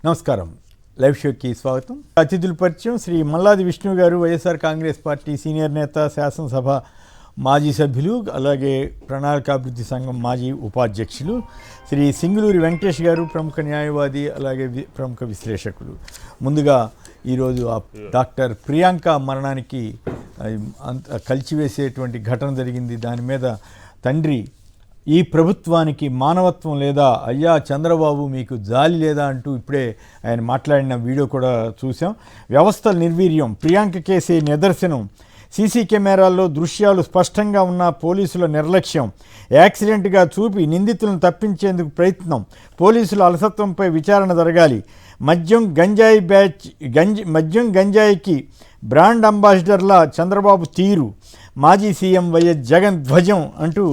నమస్కారం. లైవ్ షోకి స్వాగతం. అతిథుల పరిచయం శ్రీ మల్లాది విష్ణు గారు, వైఎస్ఆర్ కాంగ్రెస్ పార్టీ సీనియర్ నేత, శాసనసభ మాజీ సభ్యులు, అలాగే ప్రణాళికాభివృద్ధి సంఘం మాజీ ఉపాధ్యక్షులు. శ్రీ సింగులూరి వెంకటేష్ గారు, ప్రముఖ న్యాయవాది, అలాగే ప్రముఖ విశ్లేషకులు. ముందుగా ఈరోజు డాక్టర్ ప్రియాంక మరణానికి కలిచివేసేటువంటి ఘటన జరిగింది. దాని మీద తండ్రి, ఈ ప్రభుత్వానికి మానవత్వం లేదా, అయ్యా చంద్రబాబు మీకు జాలి లేదా అంటూ ఇప్పుడే ఆయన మాట్లాడిన వీడియో కూడా చూసాం. వ్యవస్థల నిర్వీర్యం, ప్రియాంక కేసే నిదర్శనం. సీసీ కెమెరాల్లో దృశ్యాలు స్పష్టంగా ఉన్న పోలీసుల నిర్లక్ష్యం, యాక్సిడెంట్గా చూపి నిందితులను తప్పించేందుకు ప్రయత్నం, పోలీసుల అలసత్వంపై విచారణ జరగాలి. మద్యం గంజాయికి బ్రాండ్ అంబాసిడర్ల చంద్రబాబు తీరు, మాజీ సీఎం వైఎస్ జగన్ ధ్వజం అంటూ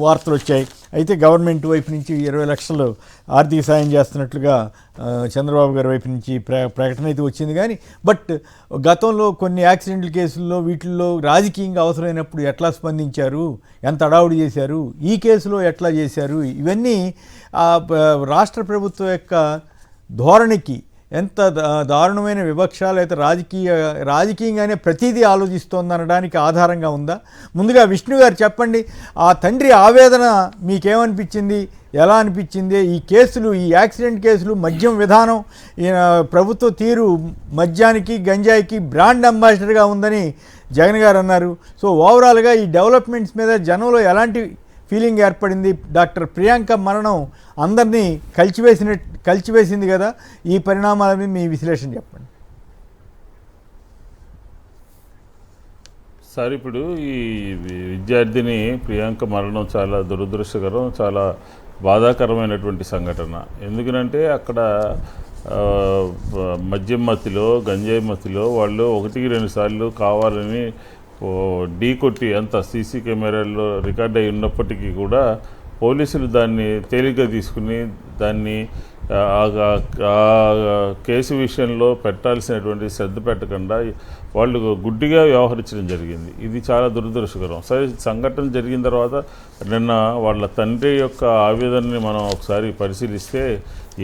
వార్తలు వచ్చాయి. అయితే గవర్నమెంట్ వైపు నుంచి 20 లక్షలు ఆర్థిక సాయం చేస్తున్నట్లుగా చంద్రబాబు గారి వైపు నుంచి ప్రకటన అయితే వచ్చింది. కానీ గతంలో కొన్ని యాక్సిడెంటల్ కేసుల్లో వీటిల్లో రాజకీయంగా అవసరమైనప్పుడు ఎట్లా స్పందించారు, ఎంత అడావుడి చేశారు, ఈ కేసులో ఎట్లా చేశారు, ఇవన్నీ రాష్ట్ర ప్రభుత్వం యొక్క ధోరణికి ఎంత దారుణమైన వివక్ష లేదా రాజకీయంగానే ప్రతిదీ ఆలోచిస్తోందనడానికి ఆధారంగా ఉందా? ముందుగా విష్ణు గారు చెప్పండి, ఆ తండ్రి ఆవేదన మీకేమనిపించింది, ఎలా అనిపించింది? ఈ కేసులు, ఈ యాక్సిడెంట్ కేసులు, మద్యం విధానం, ప్రభుత్వ తీరు మద్యానికి గంజాయికి బ్రాండ్ అంబాసిడర్గా ఉందని జగన్ గారు అన్నారు. సో ఓవరాల్గా ఈ డెవలప్మెంట్స్ మీద జనంలో ఎలాంటి ఫీలింగ్ ఏర్పడింది? డాక్టర్ ప్రియాంక మరణం అందరినీ కలిచివేసింది కదా, ఈ పరిణామాల మీద మీ విశ్లేషణ చెప్పండి. సార్, ఇప్పుడు ఈ విద్యార్థిని ప్రియాంక మరణం చాలా దురదృష్టకరం, చాలా బాధాకరమైనటువంటి సంఘటన. ఎందుకంటే అక్కడ మద్యం మత్తులో, గంజాయి మత్తులో వాళ్ళు 1-2 సార్లు కావాలని ఢీ కొట్టి, అంత సీసీ కెమెరాల్లో రికార్డ్ అయి ఉన్నప్పటికీ కూడా పోలీసులు దాన్ని తేలిగ్గా తీసుకుని దాన్ని కేసు విషయంలో పెట్టాల్సినటువంటి శ్రద్ధ పెట్టకుండా వాళ్ళు గుడ్డిగా వ్యవహరించడం జరిగింది. ఇది చాలా దురదృష్టకరం. సరే, సంఘటన జరిగిన తర్వాత నిన్న వాళ్ళ తండ్రి యొక్క ఆవేదనని మనం ఒకసారి పరిశీలిస్తే,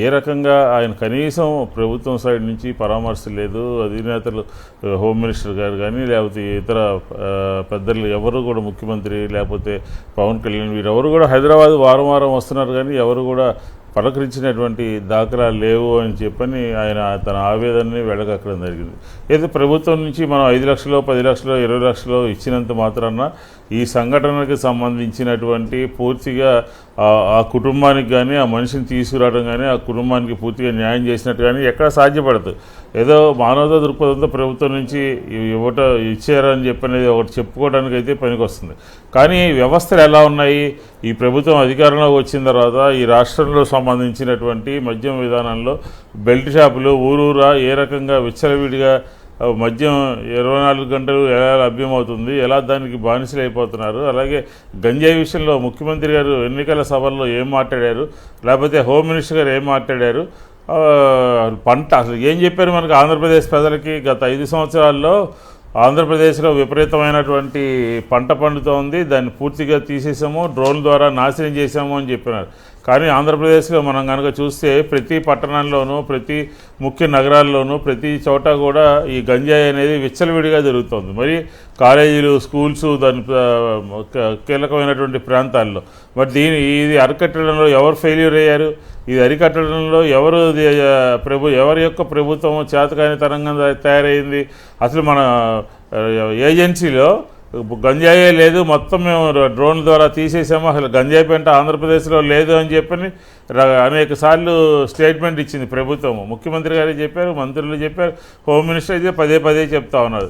ఏ రకంగా ఆయన కనీసం ప్రభుత్వం సైడ్ నుంచి పరామర్శ లేదు. అధినేతలు, హోమ్ మినిస్టర్ గారు కానీ, లేకపోతే ఇతర పెద్దలు ఎవరు కూడా, ముఖ్యమంత్రి లేకపోతే పవన్ కళ్యాణ్, వీరెవరు కూడా హైదరాబాద్ వారం వస్తున్నారు కానీ ఎవరు కూడా పలకరించినటువంటి దాఖలాలు లేవు అని చెప్పని ఆయన తన ఆవేదనని వెళ్ళగక్కడం జరిగింది. ఏదో ప్రభుత్వం నుంచి మనం 5 లక్షలు, 10 లక్షలు, 20 లక్షలు ఇచ్చినంత మాత్రాన ఈ సంఘటనకు సంబంధించినటువంటి పూర్తిగా ఆ కుటుంబానికి కానీ, ఆ మనిషిని తీసుకురావడం కానీ, ఆ కుటుంబానికి పూర్తిగా న్యాయం చేసినట్టు కానీ ఎక్కడ సాధ్యపడదు. ఏదో మానవతా దృక్పథంతో ప్రభుత్వం నుంచి ఇచ్చారని చెప్పనేది ఒకటి చెప్పుకోవడానికి అయితే పనికొస్తుంది. కానీ వ్యవస్థలు ఎలా ఉన్నాయి, ఈ ప్రభుత్వం అధికారంలోకి వచ్చిన తర్వాత ఈ రాష్ట్రంలో సంబంధించినటువంటి మద్యం విధానంలో బెల్ట్ షాపులు ఊరూరా ఏ రకంగా విచ్చలవిడిగా మద్యం 24 గంటలు ఎలా లభ్యమవుతుంది, ఎలా దానికి బానిసలు అయిపోతున్నారు. అలాగే గంజాయి విషయంలో ముఖ్యమంత్రి గారు ఎన్నికల సభల్లో ఏం మాట్లాడారు, లేకపోతే హోమ్ మినిస్టర్ గారు ఏం మాట్లాడారు, పంట అసలు ఏం చెప్పారు మనకు ఆంధ్రప్రదేశ్ ప్రజలకి? గత 5 సంవత్సరాల్లో ఆంధ్రప్రదేశ్లో విపరీతమైనటువంటి పంట పండుతోంది, దాన్ని పూర్తిగా తీసేసాము, డ్రోన్ ద్వారా నాశనం చేసాము అని చెప్పినారు. కానీ ఆంధ్రప్రదేశ్లో మనం కనుక చూస్తే ప్రతి పట్టణంలోనూ, ప్రతి ముఖ్య నగరాల్లోనూ, ప్రతి చోట కూడా ఈ గంజాయి అనేది విచ్చలవిడిగా జరుగుతుంది. మరి కాలేజీలు, స్కూల్స్, దాని కీలకమైనటువంటి ప్రాంతాల్లో మరి ఇది అరికట్టడంలో ఎవరు ఫెయిల్యూర్ అయ్యారు? ఇది అరికట్టడంలో ఎవరి యొక్క ప్రభుత్వం చేతకానితనంగా తయారైంది? అసలు మన ఏజెన్సీలో గంజాయే లేదు, మొత్తం మేము డ్రోన్ ద్వారా తీసేసాము, అసలు గంజాయి పెంట ఆంధ్రప్రదేశ్లో లేదు అని చెప్పని అనేక సార్లు స్టేట్మెంట్ ఇచ్చింది ప్రభుత్వం. ముఖ్యమంత్రి గారు చెప్పారు, మంత్రులు చెప్పారు, హోమ్ మినిస్టర్ అయితే పదే చెప్తా ఉన్నారు.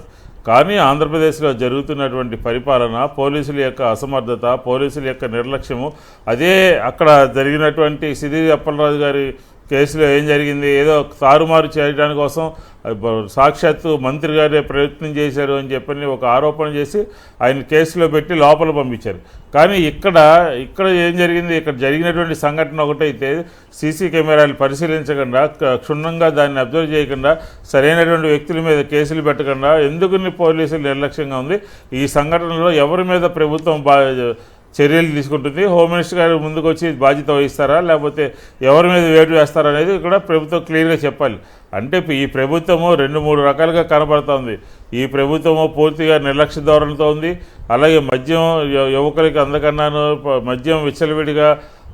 కానీ ఆంధ్రప్రదేశ్లో జరుగుతున్నటువంటి పరిపాలన, పోలీసుల యొక్క అసమర్థత, పోలీసుల యొక్క నిర్లక్ష్యము, అదే అక్కడ జరిగినటువంటి సిరి అప్పలరాజు గారి కేసులో ఏం జరిగింది, ఏదో తారుమారు చేయడానికి కోసం సాక్షాత్తు మంత్రి గారే ప్రయత్నం చేశారు అని చెప్పని ఒక ఆరోపణ చేసి ఆయన కేసులో పెట్టి లోపల పంపించారు. కానీ ఇక్కడ ఏం జరిగింది, ఇక్కడ జరిగినటువంటి సంఘటన ఒకటైతే సీసీ కెమెరాలు పరిశీలించకుండా, క్షుణ్ణంగా దాన్ని అబ్జర్వ్ చేయకుండా, సరైనటువంటి వ్యక్తుల మీద కేసులు పెట్టకుండా ఎందుకు పోలీసులు నిర్లక్ష్యంగా ఉంది? ఈ సంఘటనలో ఎవరి మీద ప్రభుత్వం చర్యలు తీసుకుంటుంది. హోమ్ మినిస్టర్ గారు ముందుకు వచ్చి బాధ్యత వహిస్తారా లేకపోతే ఎవరి మీద వేటు వేస్తారా అనేది కూడా ప్రభుత్వం క్లియర్గా చెప్పాలి. అంటే ఈ ప్రభుత్వము 2-3 రకాలుగా కనబడుతోంది. ఈ ప్రభుత్వము పూర్తిగా నిర్లక్ష్య ధోరణితో ఉంది. అలాగే మద్యం యువకులకి అందకన్నాను మద్యం విచ్చలవిడిగా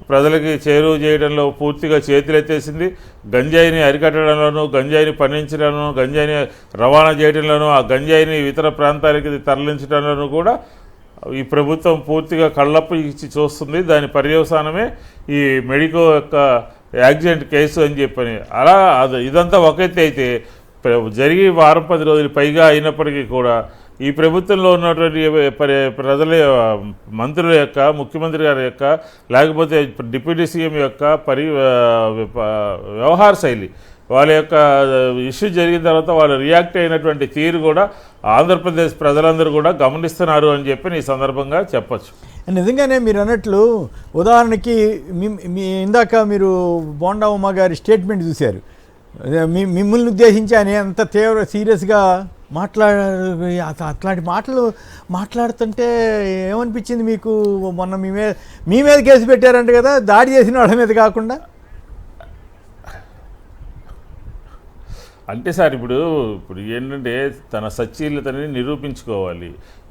ప్రజలకి చేరువ చేయడంలో పూర్తిగా చేతులెత్తేసింది. గంజాయిని అరికట్టడంలోనూ, గంజాయిని పండించడంలోనూ, గంజాయిని రవాణా చేయడంలోనూ, ఆ గంజాయిని ఇతర ప్రాంతాలకి తరలించడంలోనూ కూడా ఈ ప్రభుత్వం పూర్తిగా కళ్ళప్ప ఇచ్చి చూస్తుంది. దాని పర్యవసానమే ఈ మెడికో యొక్క యాక్సిడెంట్ కేసు అని చెప్పని. అలా ఇదంతా ఒక ఎత్తు అయితే జరిగి 10 రోజులు పైగా అయినప్పటికీ కూడా ఈ ప్రభుత్వంలో ఉన్నటువంటి ప్రజల మంత్రుల యొక్క, ముఖ్యమంత్రి గారి యొక్క, లేకపోతే డిప్యూటీ సీఎం యొక్క వ్యవహార శైలి, వాళ్ళ యొక్క ఇష్యూ జరిగిన తర్వాత వాళ్ళు రియాక్ట్ అయినటువంటి తీరు కూడా ఆంధ్రప్రదేశ్ ప్రజలందరూ కూడా గమనిస్తున్నారు అని చెప్పి ఈ సందర్భంగా చెప్పచ్చు. నిజంగానే మీరు అన్నట్లు ఉదాహరణకి ఇందాక మీరు బోండా ఉమ్మ గారి స్టేట్మెంట్ చూశారు. మిమ్మల్ని ఉద్దేశించి ఆయన ఎంత సీరియస్గా అట్లాంటి మాటలు మాట్లాడుతుంటే ఏమనిపించింది మీకు? మొన్న మీ మీద కేసు పెట్టారంట కదా, దాడి చేసిన వాళ్ళ మీద కాకుండా. అంటే సార్ ఇప్పుడు ఏంటంటే తన సచ్చీలతని నిరూపించుకోవాలి.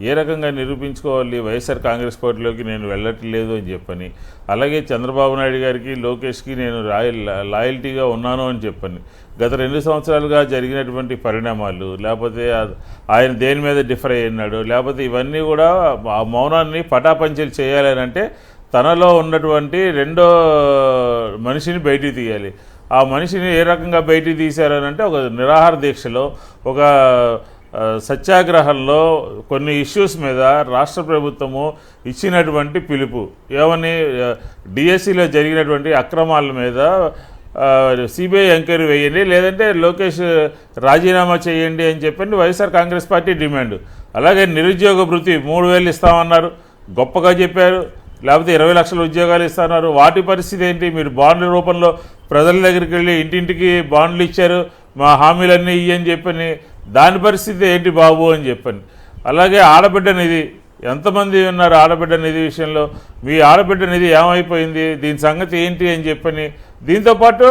ఏ రకంగా నిరూపించుకోవాలి? వైఎస్ఆర్ కాంగ్రెస్ పార్టీలోకి నేను వెళ్ళట్లేదు అని చెప్పని, అలాగే చంద్రబాబు నాయుడు గారికి, లోకేష్కి నేను లాయల్టీగా ఉన్నాను అని చెప్పని, గత 2 సంవత్సరాలుగా జరిగినటువంటి పరిణామాలు, లేకపోతే ఆయన దేని మీద డిఫర్ అయ్యాడు, లేకపోతే ఇవన్నీ కూడా ఆ మౌనాన్ని పటాపంచలు చేయాలని అంటే తనలో ఉన్నటువంటి రెండో మనిషిని బయటికి తీయాలి. ఆ మనిషిని ఏ రకంగా బయటికి తీశారనంటే ఒక నిరాహార దీక్షలో, ఒక సత్యాగ్రహంలో కొన్ని ఇష్యూస్ మీద రాష్ట్ర ప్రభుత్వము ఇచ్చినటువంటి పిలుపు ఏమని, డిఎస్సిలో జరిగినటువంటి అక్రమాల మీద సిబిఐ ఎంక్వైరీ వేయండి, లేదంటే లోకేష్ రాజీనామా చేయండి అని చెప్పండి వైఎస్ఆర్ కాంగ్రెస్ పార్టీ డిమాండ్. అలాగే నిరుద్యోగ భృతి 3,000 ఇస్తామన్నారు, గొప్పగా చెప్పారు. లేకపోతే 20 లక్షల ఉద్యోగాలు ఇస్తున్నారు. వాటి పరిస్థితి ఏంటి? మీరు బాండ్ల రూపంలో ప్రజల దగ్గరికి వెళ్ళి ఇంటింటికి బాండ్లు ఇచ్చారు, మా హామీలన్నీ ఇయ్యని చెప్పని, దాని పరిస్థితి ఏంటి బాబు అని చెప్పని. అలాగే ఆడబిడ్డ నిధి, ఎంతమంది ఉన్నారు ఆడబిడ్డ నిధి విషయంలో? మీ ఆడబిడ్డ నిధి ఏమైపోయింది, దీని సంగతి ఏంటి అని చెప్పని. దీంతోపాటు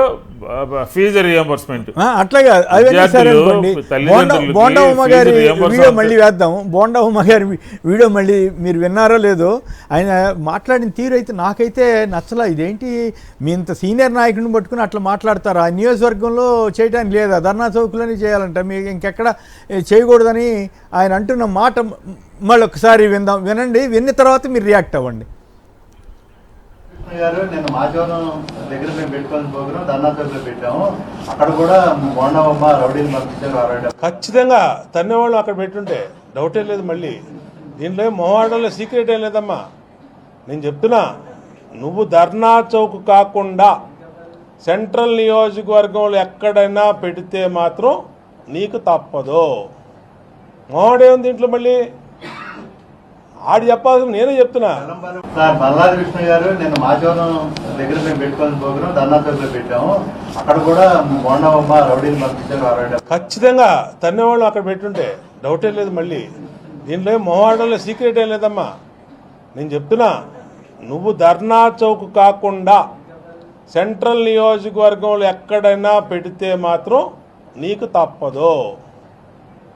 ఫీజు రియంబర్స్మెంట్. అట్లాగా బోండా ఉమ్మ గారి వీడియో మళ్ళీ వేద్దాం. బోండా ఉమ్మ గారి వీడియో మళ్ళీ మీరు విన్నారో లేదో, ఆయన మాట్లాడిన తీరు అయితే నాకైతే నచ్చలా. ఇదేంటి మీ ఇంత సీనియర్ నాయకుడిని పట్టుకుని అట్లా మాట్లాడతారా? ఆ నియోజకవర్గంలో చేయడానికి లేదా, ధర్నా చౌకులని చేయాలంట, మీకు ఇంకెక్కడ చేయకూడదని ఆయన అంటున్న మాట మళ్ళీ ఒకసారి వినండి. విన్న తర్వాత మీరు రియాక్ట్ అవ్వండి. గారు నేను మాచవరం దగ్గర మేము పెట్టుకొని ప్రోగ్రాం ధర్నా చౌక్లో పెట్టాము. అక్కడ కూడా బోండా ఉమ్మ రౌడీలు పంపించారు. ఖచ్చితంగా తన్నేవాళ్ళు అక్కడ పెట్టుంటే డౌటే లేదు. మళ్ళీ దీంట్లో మొహమాటంలో సీక్రెట్ ఏం లేదమ్మా. నేను చెప్తున్నా, నువ్వు ధర్నా చౌక్ కాకుండా సెంట్రల్ నియోజకవర్గంలో ఎక్కడైనా పెడితే మాత్రం నీకు తప్పదు. మొహమాటేముంది దీంట్లో? మళ్ళీ ఆడు చెప్పాల్సింది నేనే చెప్తున్నా. సార్ మల్లాది కృష్ణ గారు నేను మాచవరం దగ్గర మేము పెట్టుకొని ప్రోగ్రాం ధర్నా చౌక్లో పెట్టాము. అక్కడ కూడా బోండా ఉమ్మ రౌడీలు పంపించారు. ఖచ్చితంగా తన్నేవాళ్ళు అక్కడ పెట్టుంటే డౌటే లేదు. మళ్ళీ దీంట్లో మొహమాటంలో సీక్రెట్ ఏం లేదమ్మా. నేను చెప్తున్నా, నువ్వు ధర్నా చౌక్ కాకుండా సెంట్రల్ నియోజకవర్గంలో ఎక్కడైనా పెడితే మాత్రం నీకు తప్పదు.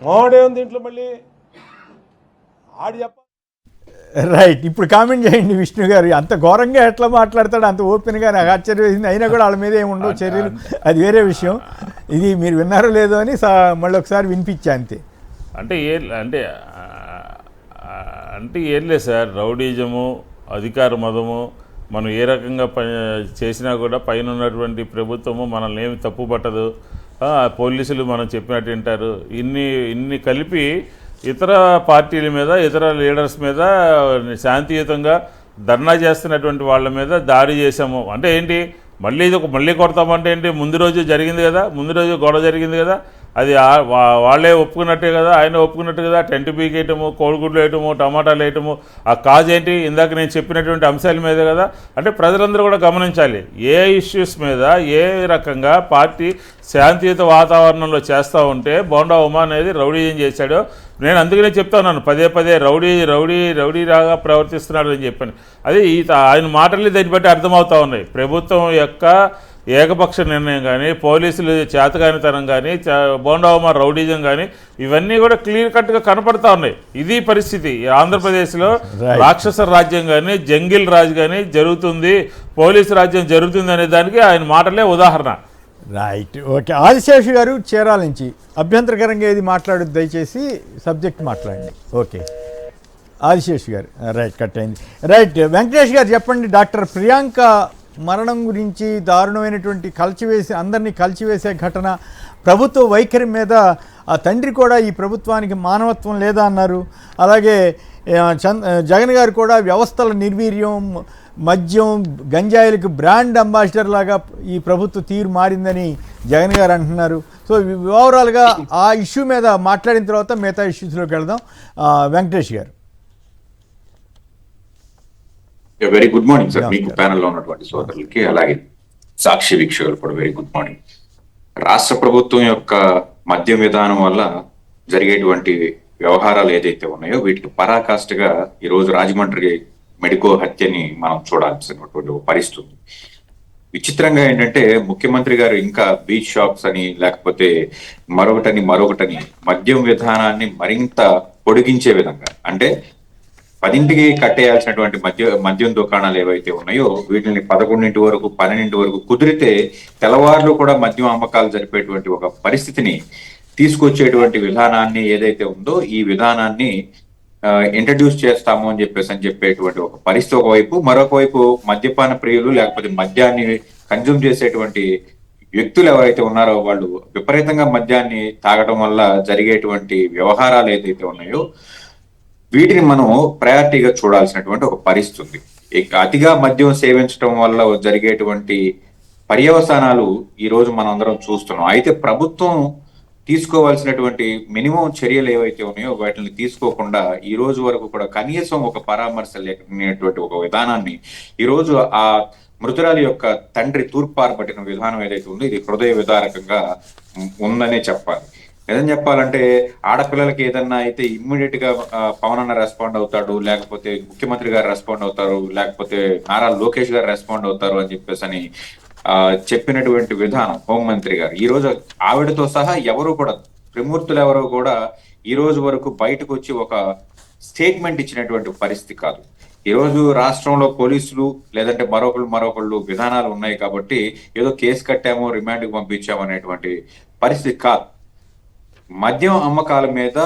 మొహమాటేముంది దీంట్లో? మళ్ళీ ఆడు చెప్ప రైట్. ఇప్పుడు కామెంట్ చేయండి విష్ణు గారు. అంత ఘోరంగా ఎట్లా మాట్లాడతాడు, అంత ఓపెన్గా నాకు ఆశ్చర్యం వేసింది. అయినా కూడా వాళ్ళ మీద ఏముండవు చర్యలు, అది వేరే విషయం. ఇది మీరు విన్నారో లేదో అని మళ్ళీ ఒకసారి వినిపించా అంతే. అంటే ఏం లేదు సార్, రౌడీజము, అధికార మదము మనం ఏ రకంగా చేసినా కూడా పైన ఉన్నటువంటి ప్రభుత్వము మనల్ని ఏమి తప్పు పట్టదు, పోలీసులు మనం చెప్పినట్టు వింటారు. ఇన్ని కలిపి ఇతర పార్టీల మీద, ఇతర లీడర్స్ మీద శాంతియుతంగా ధర్నా చేస్తున్నటువంటి వాళ్ళ మీద దాడి చేసాము అంటే ఏంటి? మళ్ళీ కొడతామంటే ఏంటి? ముందు రోజు జరిగింది కదా, ముందు రోజు గొడవ జరిగింది కదా, అది వాళ్ళే ఒప్పుకున్నట్టే కదా, ఆయన ఒప్పుకున్నట్టు కదా. టెంట్ పీకేయటము, కోడిగుడ్లు వేయటము, టమాటాలు వేయటము, ఆ కాజ్ ఏంటి? ఇందాక నేను చెప్పినటువంటి అంశాల మీద కదా. అంటే ప్రజలందరూ కూడా గమనించాలి, ఏ ఇష్యూస్ మీద ఏ రకంగా పార్టీ శాంతియుత వాతావరణంలో చేస్తూ ఉంటే బోండా ఉమ్మ అనేది రౌడీజం చేశాడో నేను అందుకనే చెప్తా ఉన్నాను పదే పదే రౌడీ రాగా ప్రవర్తిస్తున్నాడు అని చెప్పాను. అదే ఆయన మాటలు దాన్ని బట్టి అర్థమవుతా ఉన్నాయి. ప్రభుత్వం యొక్క ఏకపక్ష నిర్ణయం కానీ, పోలీసులు చేతకానితనం కానీ, బోండావుమ రౌడీజం కానీ, ఇవన్నీ కూడా క్లియర్ కట్గా కనపడతా ఉన్నాయి. ఇది పరిస్థితి. ఆంధ్రప్రదేశ్లో రాక్షస రాజ్యం కానీ, జంగిల్ రాజు కానీ జరుగుతుంది, పోలీసు రాజ్యం జరుగుతుంది అనే దానికి ఆయన మాటలే ఉదాహరణ. Right, okay. ఆదిశేషు గారు చీరాల నుంచి అభ్యంతరకరంగా ఏది మాట్లాడొద్దు, దయచేసి సబ్జెక్ట్ మాట్లాడండి. ఓకే, ఆదిశేషు గారు రైట్, కట్ అయింది. రైట్, వెంకటేష్ గారు చెప్పండి. డాక్టర్ ప్రియాంక మరణం గురించి, దారుణమైనటువంటి అందరినీ కలిచివేసే ఘటన, ప్రభుత్వ వైఖరి మీద ఆ తండ్రి కూడా ఈ ప్రభుత్వానికి మానవత్వం లేదా అన్నారు. అలాగే జగన్ గారు కూడా వ్యవస్థల నిర్వీర్యం, మద్యం, గంజాయిలకు బ్రాండ్ అంబాసిడర్ లాగా ఈ ప్రభుత్వ తీరు మారిందని జగన్ గారు అంటున్నారు. సో ఓవరాల్గా ఆ ఇష్యూ మీద మాట్లాడిన తర్వాత మిగతా ఇష్యూస్లోకి వెళ్దాం. వెంకటేష్ గారు. వెరీ గుడ్ మార్నింగ్ సార్, మీకు ప్యానెల్లో ఉన్నటువంటి సోదరులకి, అలాగే సాక్షి వీక్షకులు కూడా వెరీ గుడ్ మార్నింగ్. రాష్ట్ర ప్రభుత్వం యొక్క మద్యం విధానం వల్ల జరిగేటువంటి వ్యవహారాలు ఏదైతే ఉన్నాయో వీటికి పరాకాష్ఠగా ఈరోజు రాజమండ్రి మెడికో హత్యని మనం చూడాల్సినటువంటి పరిస్థితి. విచిత్రంగా ఏంటంటే ముఖ్యమంత్రి గారు ఇంకా బీచ్ షాప్స్ అని లేకపోతే మరొకటని మద్యం విధానాన్ని మరింత పొడిగించే విధంగా, అంటే 10ంటికి కట్టేయాల్సినటువంటి మద్యం దుకాణాలు ఏవైతే ఉన్నాయో వీటిని 11 వరకు 12 వరకు కుదిరితే తెల్లవారులు కూడా మద్యం అమ్మకాలు జరిపేటువంటి ఒక పరిస్థితిని తీసుకొచ్చేటువంటి విధానాన్ని ఏదైతే ఉందో ఈ విధానాన్ని ఇంట్రడ్యూస్ చేస్తాము అని చెప్పేటువంటి ఒక పరిస్థితి ఒకవైపు, మరొక వైపు మద్యపాన ప్రియులు లేకపోతే మద్యాన్ని కన్జ్యూమ్ చేసేటువంటి వ్యక్తులు ఎవరైతే ఉన్నారో వాళ్ళు విపరీతంగా మద్యాన్ని తాగడం వల్ల జరిగేటువంటి వ్యవహారాలు ఏదైతే ఉన్నాయో వీటిని మనం ప్రయారిటీగా చూడాల్సినటువంటి ఒక పరిస్థితి ఉంది. అతిగా మద్యం సేవించడం వల్ల జరిగేటువంటి పర్యవసానాలు ఈ రోజు మనం అందరం చూస్తున్నాం. అయితే ప్రభుత్వం తీసుకోవాల్సినటువంటి మినిమం చర్యలు ఏవైతే ఉన్నాయో వాటిని తీసుకోకుండా ఈ రోజు వరకు కూడా కనీసం ఒక పరామర్శ లేకపోయినటువంటి ఒక విధానాన్ని ఈ రోజు ఆ మృతురాలి యొక్క తండ్రి తూర్పారబట్టిన విధానం ఏదైతే ఉందో ఇది హృదయ విదారకంగా ఉందనే చెప్పాలి. నిజం చెప్పాలంటే ఆడపిల్లలకి ఏదన్నా అయితే ఇమ్మీడియట్ గా పవన్ అన్న రెస్పాండ్ అవుతాడు, లేకపోతే ముఖ్యమంత్రి గారు రెస్పాండ్ అవుతారు, లేకపోతే నారా లోకేష్ గారు రెస్పాండ్ అవుతారు అని చెప్పేసి చెప్పినటువంటి విధానం హోంమంత్రి గారు. ఈ రోజు ఆవిడతో సహా ఎవరు కూడా త్రిమూర్తులు ఎవరో కూడా ఈ రోజు వరకు బయటకు వచ్చి ఒక స్టేట్మెంట్ ఇచ్చినటువంటి పరిస్థితి కాదు. ఈ రోజు రాష్ట్రంలో పోలీసులు లేదంటే మరొకళ్ళు విధానాలు ఉన్నాయి కాబట్టి ఏదో కేసు కట్టామో రిమాండ్కి పంపించాము అనేటువంటి పరిస్థితి కాదు. మద్యం అమ్మకాల మీద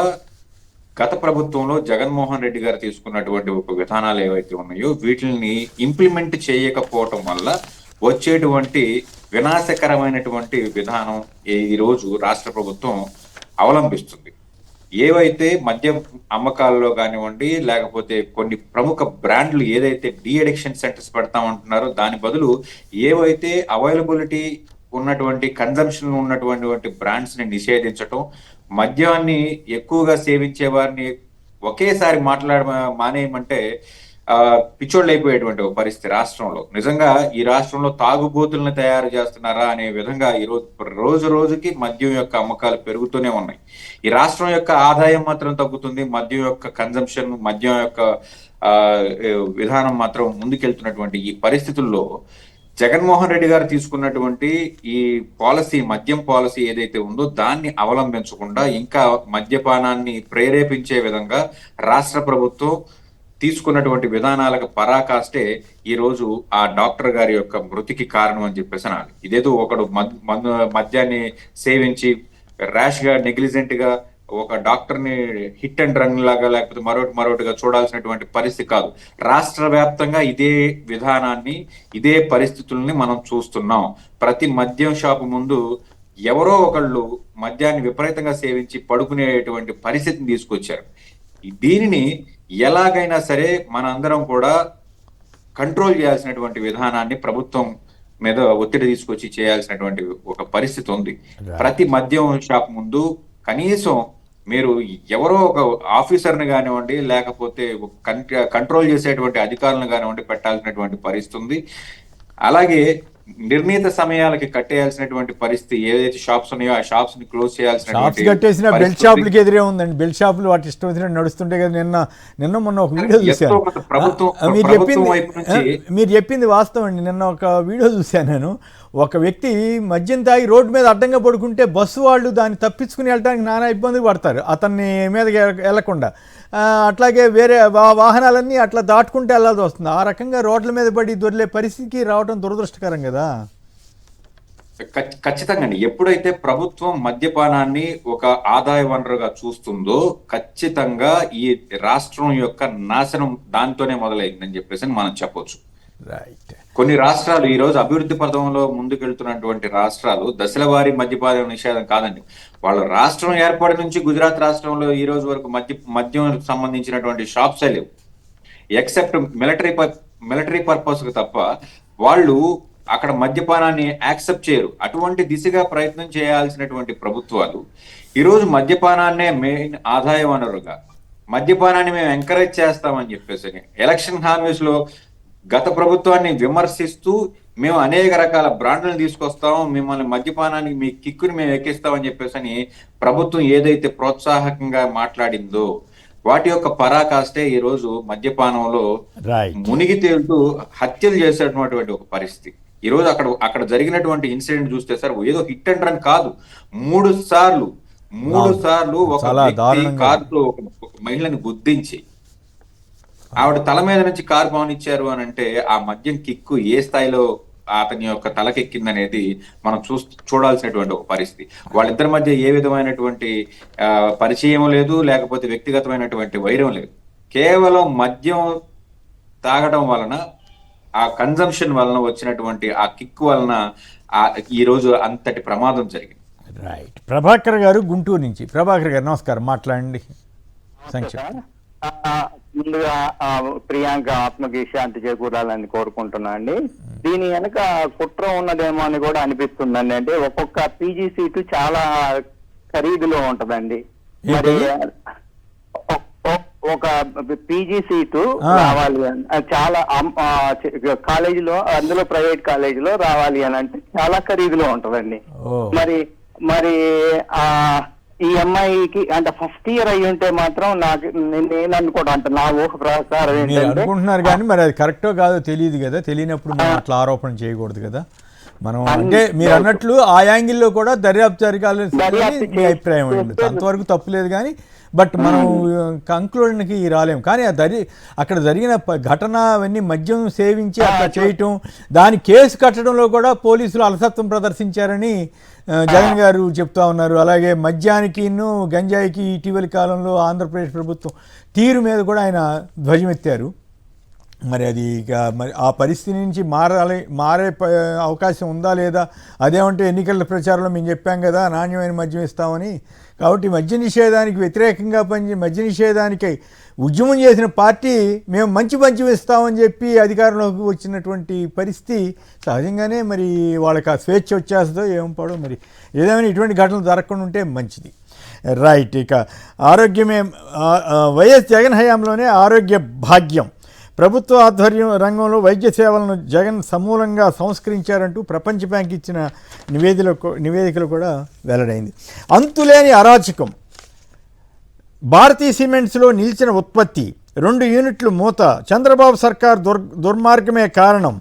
గత ప్రభుత్వంలో జగన్మోహన్ రెడ్డి గారు తీసుకున్నటువంటి ఒక విధానాలు ఏవైతే ఉన్నాయో వీటిని ఇంప్లిమెంట్ చేయకపోవటం వల్ల వచ్చేటువంటి వినాశకరమైనటువంటి విధానం ఈ రోజు రాష్ట్ర ప్రభుత్వం అవలంబిస్తుంది. ఏవైతే మద్యం అమ్మకాల్లో కానివ్వండి లేకపోతే కొన్ని ప్రముఖ బ్రాండ్లు ఏదైతే డీ అడిక్షన్ సెంటర్స్ పెడతామంటున్నారో దాని బదులు ఏవైతే అవైలబిలిటీ ఉన్నటువంటి కన్జంప్షన్ ఉన్నటువంటి బ్రాండ్స్ ని నిషేధించటం, మద్యాన్ని ఎక్కువగా సేవించే వారిని ఒకేసారి మానేయమంటే పిచ్చోళ్ళు అయిపోయేటువంటి ఒక పరిస్థితి రాష్ట్రంలో. నిజంగా ఈ రాష్ట్రంలో తాగుబోతులను తయారు చేస్తున్నారా అనే విధంగా ఈ రోజు రోజుకి మద్యం యొక్క అమ్మకాలు పెరుగుతూనే ఉన్నాయి. ఈ రాష్ట్రం యొక్క ఆదాయం మాత్రం తగ్గుతుంది, మద్యం యొక్క కన్జంప్షన్, మద్యం యొక్క విధానం మాత్రం ముందుకెళ్తున్నటువంటి ఈ పరిస్థితుల్లో జగన్మోహన్ రెడ్డి గారు తీసుకున్నటువంటి ఈ పాలసీ, మద్యం పాలసీ ఏదైతే ఉందో దాన్ని అవలంబించకుండా ఇంకా మద్యపానాన్ని ప్రేరేపించే విధంగా రాష్ట్ర ప్రభుత్వం తీసుకున్నటువంటి విధానాలకు పరాకాష్టే ఈ రోజు ఆ డాక్టర్ గారి యొక్క మృతికి కారణం అని చెప్పేసి అనాలి. ఇదేదో ఒకడు మద్యాన్ని సేవించి ర్యాష్ గా నెగ్లిజెంట్ గా ఒక డాక్టర్ ని హిట్ అండ్ రన్ లాగా లేకపోతే మరొకటిగా చూడాల్సినటువంటి పరిస్థితి కాదు. రాష్ట్ర వ్యాప్తంగా ఇదే విధానాన్ని, ఇదే పరిస్థితుల్ని మనం చూస్తున్నాం. ప్రతి మద్యం షాపు ముందు ఎవరో ఒకళ్ళు మద్యాన్ని విపరీతంగా సేవించి పడుకునేటువంటి పరిస్థితిని తీసుకొచ్చారు. దీనిని ఎలాగైనా సరే మనందరం కూడా కంట్రోల్ చేయాల్సినటువంటి విధానాన్ని ప్రభుత్వం మీద ఒత్తిడి తీసుకొచ్చి చేయాల్సినటువంటి ఒక పరిస్థితి ఉంది. ప్రతి మద్యం షాప్ ముందు కనీసం మీరు ఎవరో ఒక ఆఫీసర్ని కానివ్వండి లేకపోతే కంట్రోల్ చేసేటువంటి అధికారులను కానివ్వండి పెట్టాల్సినటువంటి పరిస్థితి ఉంది. అలాగే నిర్ణీత సమయాలకి కట్టేయాల్సినటువంటి పరిస్థితి, ఏదైతే షాప్స్ ఉన్నాయో ఆ షాప్స్ ని క్లోజ్ షాప్స్ చేయాల్సినటువంటి కట్టేసిన బెల్ట్ పరిస్థితి. షాపులకి ఎదురే ఉందండి. బెల్ట్ షాపులు వాటి ఇష్టం వచ్చినట్టు నడుస్తుంటే కదా. నిన్న మొన్న ఒక వీడియో చూశాను. ఎంతో కొంత ప్రభుత్వం వైపు నుంచి మీరు చెప్పింది వాస్తవం అండి. నిన్న ఒక వీడియో చూశాను నేను. ఒక వ్యక్తి మద్యం తాగి రోడ్డు మీద అడ్డంగా పడుకుంటే బస్సు వాళ్ళు దాన్ని తప్పించుకుని వెళ్ళడానికి నానా ఇబ్బంది పడతారు అతన్ని మీదకి వెళ్లకుండా. అట్లాగే వేరే వాహనాలన్నీ అట్లా దాటుకుంటూ వెళ్ళాల్సి వస్తుంది. ఆ రకంగా రోడ్ల మీద పడి దొరికే పరిస్థితికి రావడం దురదృష్టకరం కదా. ఖచ్చితంగా అండి. ఎప్పుడైతే ప్రభుత్వం మద్యపానాన్ని ఒక ఆదాయ వనరుగా చూస్తుందో ఖచ్చితంగా ఈ రాష్ట్రం యొక్క నాశనం దాంతోనే మొదలైందని చెప్పేసి మనం చెప్పొచ్చు. రైట్. కొన్ని రాష్ట్రాలు ఈ రోజు అభివృద్ధి పథంలో ముందుకెళ్తున్నటువంటి రాష్ట్రాలు దశల వారీ మద్యపాన నిషేధం కాదండి. వాళ్ళ రాష్ట్రం ఏర్పడి నుంచి గుజరాత్ రాష్ట్రంలో ఈ రోజు వరకు మద్యం సంబంధించినటువంటి షాప్సే లేవు. ఎక్సెప్ట్ మిలిటరీ పర్పస్ కు తప్ప వాళ్ళు అక్కడ మద్యపానాన్ని యాక్సెప్ట్ చేయరు. అటువంటి దిశగా ప్రయత్నం చేయాల్సినటువంటి ప్రభుత్వాలు ఈరోజు మద్యపానాన్నే మెయిన్ ఆదాయ వనరుగా, మద్యపానాన్ని మేము ఎంకరేజ్ చేస్తామని చెప్పేసి ఎలక్షన్ హామీస్ లో గత ప్రభుత్వాన్ని విమర్శిస్తూ మేము అనేక రకాల బ్రాండ్లను తీసుకొస్తాం, మిమ్మల్ని మద్యపానానికి మీ కిక్కుని మేము ఎక్కిస్తామని చెప్పేసి ప్రభుత్వం ఏదైతే ప్రోత్సాహకంగా మాట్లాడిందో వాటి యొక్క పరాకాష్టే ఈ రోజు మద్యపానంలో మునిగి తేలుతూ హత్యలు చేసేటటువంటి ఒక పరిస్థితి. ఈ రోజు అక్కడ జరిగినటువంటి ఇన్సిడెంట్ చూస్తే సార్, ఏదో హిట్ అండ్ రన్ కాదు, మూడు సార్లు ఒక వ్యక్తి కారుతో ఒక మహిళని గుద్దించి ఆవిడ తల మీద నుంచి కారు పోనిచ్చారు అని అంటే ఆ మద్యం కిక్కు ఏ స్థాయిలో అతని యొక్క తలకెక్కిందనేది మనం చూడాల్సినటువంటి ఒక పరిస్థితి. వాళ్ళిద్దరి మధ్య ఏ విధమైనటువంటి పరిచయం లేదు, లేకపోతే వ్యక్తిగతమైనటువంటి వైరం లేదు. కేవలం మద్యం తాగడం వలన, ఆ కన్జంప్షన్ వలన వచ్చినటువంటి ఆ కిక్ వలన ఈ రోజు అంతటి ప్రమాదం జరిగింది. రైట్. ప్రభాకర్ గారు గుంటూరు నుంచి. ప్రభాకర్ గారు నమస్కారం, మాట్లాడండి. ముందుగా ప్రియాంక ఆత్మకి శాంతి చేకూరాలని కోరుకుంటున్నా అండి. దీని వెనక కుట్ర ఉన్నదేమో అని కూడా అనిపిస్తుందండి. అంటే ఒక్కొక్క పీజీ సీటు చాలా ఖరీదులో ఉంటదండి. మరి ఒక పీజీ సీటు రావాలి అని చాలా కాలేజీలో, అందులో ప్రైవేట్ కాలేజీలో రావాలి అని అంటే చాలా ఖరీదులో ఉంటదండి. మరి ఈ అమ్మాయికి అంటే ఫస్ట్ ఇయర్ అయ్యి ఉంటే మాత్రం నేను అనుకోవడం అంటే నా ఊహ ప్రకారం అనుకుంటున్నారు. కానీ మరి అది కరెక్టో కాదో తెలియదు కదా. తెలియనప్పుడు మనం అట్లా ఆరోపణ చేయకూడదు కదా. మనం అంటే మీరు అన్నట్లు ఆ యాంగిల్లో కూడా దర్యాప్తు జరగాల్సిన మీ అభిప్రాయం అండి. అంతవరకు తప్పులేదు కానీ బట్ మనం కంక్లూజన్కి రాలేము. కానీ అక్కడ జరిగిన ఘటన అవన్నీ మద్యం సేవించి అట్లా చేయటం, దాని కేసు కట్టడంలో కూడా పోలీసులు అలసత్వం ప్రదర్శించారని జగన్ గారు చెప్తా ఉన్నారు. అలాగే మద్యానికి గంజాయికి ఇటీవలి కాలంలో ఆంధ్రప్రదేశ్ ప్రభుత్వం తీరు మీద కూడా ఆయన ధ్వజమెత్తారు. మరి అది మరి ఆ పరిస్థితి నుంచి మారే అవకాశం ఉందా లేదా? అదేమంటే ఎన్నికల ప్రచారంలో మేము చెప్పాం కదా నాణ్యమైన మద్యం ఇస్తామని. కాబట్టి మద్య నిషేధానికి వ్యతిరేకంగా మద్య నిషేధానికి ఉద్యమం చేసిన పార్టీ మేము మంచి మద్యం ఇస్తామని చెప్పి అధికారంలోకి వచ్చినటువంటి పరిస్థితి సహజంగానే మరి వాళ్ళకి ఆ స్వేచ్ఛ వచ్చేస్తుందో ఏమంపడో. మరి ఏదేమైనా ఇటువంటి ఘటనలు జరగకుండా ఉంటే మంచిది. రైట్. ఇక ఆరోగ్యమే వైఎస్ జగన్ హయాంలోనే ఆరోగ్య భాగ్యం ప్రభుత్వ ఆధ్వర్యం రంగంలో వైద్య సేవలను జగన్ సమూలంగా సంస్కరించారంటూ ప్రపంచ బ్యాంక్ ఇచ్చిన నివేదికలు కూడా వెల్లడైంది. అంతులేని అరాచకం. భారతీయ సిమెంట్స్లో నిలిచిన ఉత్పత్తి 2 యూనిట్లు మూత. చంద్రబాబు సర్కార్ దుర్మార్గమే కారణం.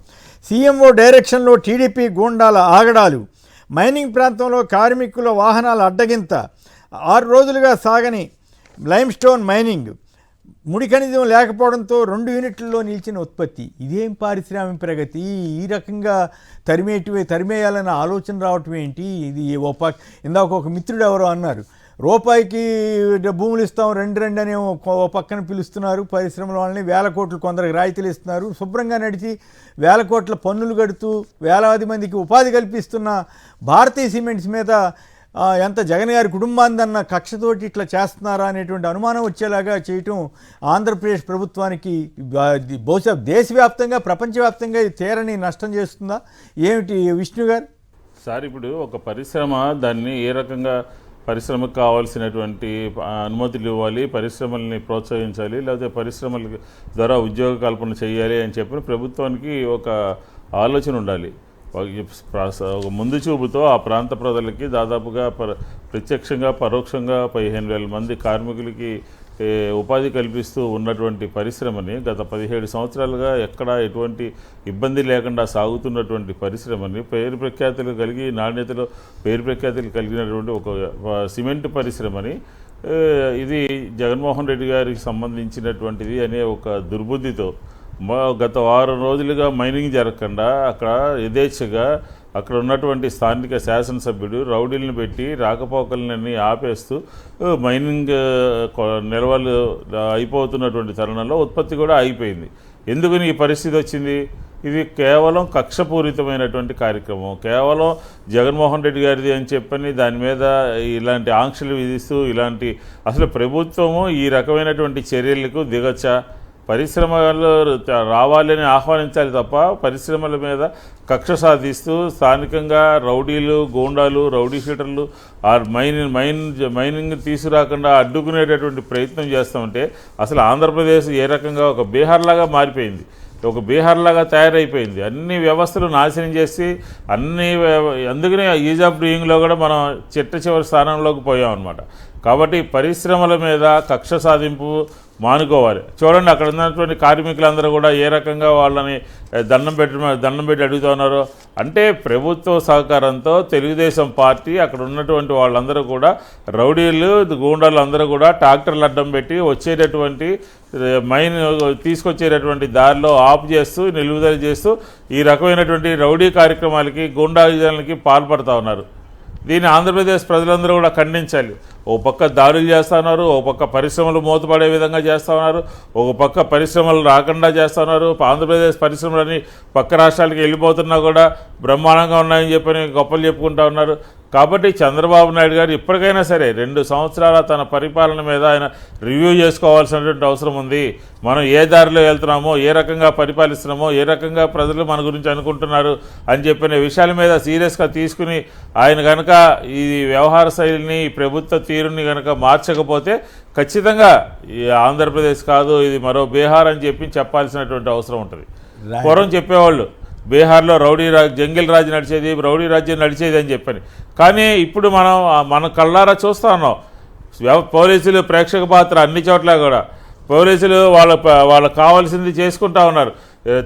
సీఎంఓ డైరెక్షన్లో టీడీపీ గూండాల ఆగడాలు. మైనింగ్ ప్రాంతంలో కార్మికుల వాహనాల అడ్డగింత. 6 రోజులుగా సాగని లైమ్స్టోన్ మైనింగ్. ముడి ఖనిజం లేకపోవడంతో 2 యూనిట్లలో నిలిచిన ఉత్పత్తి. ఇదేం పారిశ్రామిక ప్రగతి? ఈ రకంగా తరిమేయాలన్న ఆలోచన రావటం ఏంటి? ఇది ఇందాక ఒక మిత్రుడు ఎవరో అన్నారు, రూపాయికి భూములు ఇస్తాం రెండు అనే ఓ పక్కన పిలుస్తున్నారు పరిశ్రమల వాళ్ళని. 1000 కోట్లు కొందరికి రాయితీలు ఇస్తున్నారు. శుభ్రంగా నడిచి 1000 కోట్ల పన్నులు కడుతూ వేలాది మందికి ఉపాధి కల్పిస్తున్న భారతీయ సిమెంట్స్ మీద ఎంత జగన్ గారి కుటుంబాందన్న కక్షతోటి ఇట్లా చేస్తున్నారా అనేటువంటి అనుమానం వచ్చేలాగా చేయటం ఆంధ్రప్రదేశ్ ప్రభుత్వానికి బహుశా దేశవ్యాప్తంగా ప్రపంచవ్యాప్తంగా తీరని నష్టం చేస్తుందా ఏమిటి విష్ణు గారు? సార్, ఇప్పుడు ఒక పరిశ్రమ దాన్ని ఏ రకంగా పరిశ్రమకు కావాల్సినటువంటి అనుమతులు ఇవ్వాలి, పరిశ్రమల్ని ప్రోత్సహించాలి, లేకపోతే పరిశ్రమల ద్వారా ఉద్యోగ కల్పన చేయాలి అని చెప్పిన ప్రభుత్వానికి ఒక ఆలోచన ఉండాలి. ఒక ముందు చూపుతో ఆ ప్రాంత ప్రజలకి దాదాపుగా ప్రత్యక్షంగా పరోక్షంగా 15,000 మంది కార్మికులకి ఉపాధి కల్పిస్తూ ఉన్నటువంటి పరిశ్రమని గత 17 సంవత్సరాలుగా ఎక్కడ ఎటువంటి ఇబ్బంది లేకుండా సాగుతున్నటువంటి పరిశ్రమని పేరు ప్రఖ్యాతులు కలిగి నాణ్యతలో పేరు ప్రఖ్యాతులు కలిగినటువంటి ఒక సిమెంట్ పరిశ్రమని ఇది జగన్మోహన్ రెడ్డి గారికి సంబంధించినటువంటిది అనే ఒక దుర్బుద్ధితో గత వారం రోజులుగా మైనింగ్ జరగకుండా అక్కడ యథేచ్ఛగా అక్కడ ఉన్నటువంటి స్థానిక శాసనసభ్యుడు రౌడీలను పెట్టి రాకపోకలన్నీ ఆపేస్తూ మైనింగ్ నిల్వలు అయిపోతున్నటువంటి తరుణంలో ఉత్పత్తి కూడా అయిపోయింది. ఎందుకని ఈ పరిస్థితి వచ్చింది? ఇది కేవలం కక్షపూరితమైనటువంటి కార్యక్రమం, కేవలం జగన్మోహన్ రెడ్డి గారిది అని చెప్పని దాని మీద ఇలాంటి ఆంక్షలు విధిస్తూ ఇలాంటి అసలు ప్రభుత్వము ఈ రకమైనటువంటి చర్యలకు దిగచ్చా? పరిశ్రమలు రావాలని ఆహ్వానించాలి తప్ప పరిశ్రమల మీద కక్ష సాధిస్తూ స్థానికంగా రౌడీలు గూండాలు రౌడీ షీటర్లు ఆ మైనింగ్ తీసుకురాకుండా అడ్డుకునేటటువంటి ప్రయత్నం చేస్తామంటే అసలు ఆంధ్రప్రదేశ్ ఏ రకంగా ఒక బీహార్ లాగా మారిపోయింది, ఒక బీహార్ లాగా తయారైపోయింది. అన్ని వ్యవస్థలు నాశనం చేసి అందుకనే ఈజ్ ఆఫ్ డూయింగ్లో కూడా మనం చివరి స్థానంలోకి పోయాం అన్నమాట. కాబట్టి పరిశ్రమల మీద కక్ష సాధింపు మానుకోవాలి. చూడండి అక్కడ ఉన్నటువంటి కార్మికులందరూ కూడా ఏ రకంగా వాళ్ళని దండం పెట్టి అడుగుతూ ఉన్నారో. అంటే ప్రభుత్వ సహకారంతో తెలుగుదేశం పార్టీ అక్కడ ఉన్నటువంటి వాళ్ళందరూ కూడా రౌడీలు గూండాలు అందరూ కూడా ట్రాక్టర్లు అడ్డం పెట్టి వచ్చేటటువంటి తీసుకొచ్చేటటువంటి దారిలో ఆపు చేస్తూ నిలుపుదల చేస్తూ ఈ రకమైనటువంటి రౌడీ కార్యక్రమాలకి గూండాయుధాలకి పాల్పడుతూ ఉన్నారు. దీన్ని ఆంధ్రప్రదేశ్ ప్రజలందరూ కూడా ఖండించాలి. ఓ పక్క దాడులు చేస్తూ ఉన్నారు, ఓ పక్క పరిశ్రమలు మూతపడే విధంగా చేస్తూ ఉన్నారు, ఒక పక్క పరిశ్రమలు రాకుండా చేస్తూ ఉన్నారు. ఆంధ్రప్రదేశ్ పరిశ్రమలని పక్క రాష్ట్రాలకి వెళ్ళిపోతున్నా కూడా బ్రహ్మాండంగా ఉన్నాయని చెప్పని గొప్పలు చెప్పుకుంటూ ఉన్నారు. కాబట్టి చంద్రబాబు నాయుడు గారు ఇప్పటికైనా సరే 2 సంవత్సరాల తన పరిపాలన మీద ఆయన రివ్యూ చేసుకోవాల్సినటువంటి అవసరం ఉంది. మనం ఏ దారిలో వెళ్తున్నామో, ఏ రకంగా పరిపాలిస్తున్నామో, ఏ రకంగా ప్రజలు మన గురించి అనుకుంటున్నారు అని చెప్పిన విషయాల మీద సీరియస్గా తీసుకుని ఆయన కనుక ఈ వ్యవహార శైలిని ప్రభుత్వ తీరుని కనుక మార్చకపోతే ఖచ్చితంగా ఈ ఆంధ్రప్రదేశ్ కాదు ఇది మరో బీహార్ అని చెప్పాల్సినటువంటి అవసరం ఉంటుంది. పూర్వం చెప్పేవాళ్ళు బీహార్లో జంగిల్ రాజు నడిచేది, రౌడీ రాజ్యం నడిచేది అని చెప్పని. కానీ ఇప్పుడు మనం కళ్ళారా చూస్తూ ఉన్నాం. పోలీసులు ప్రేక్షక పాత్ర అన్ని చోట్ల కూడా పోలీసులు వాళ్ళకు కావాల్సింది చేసుకుంటా ఉన్నారు.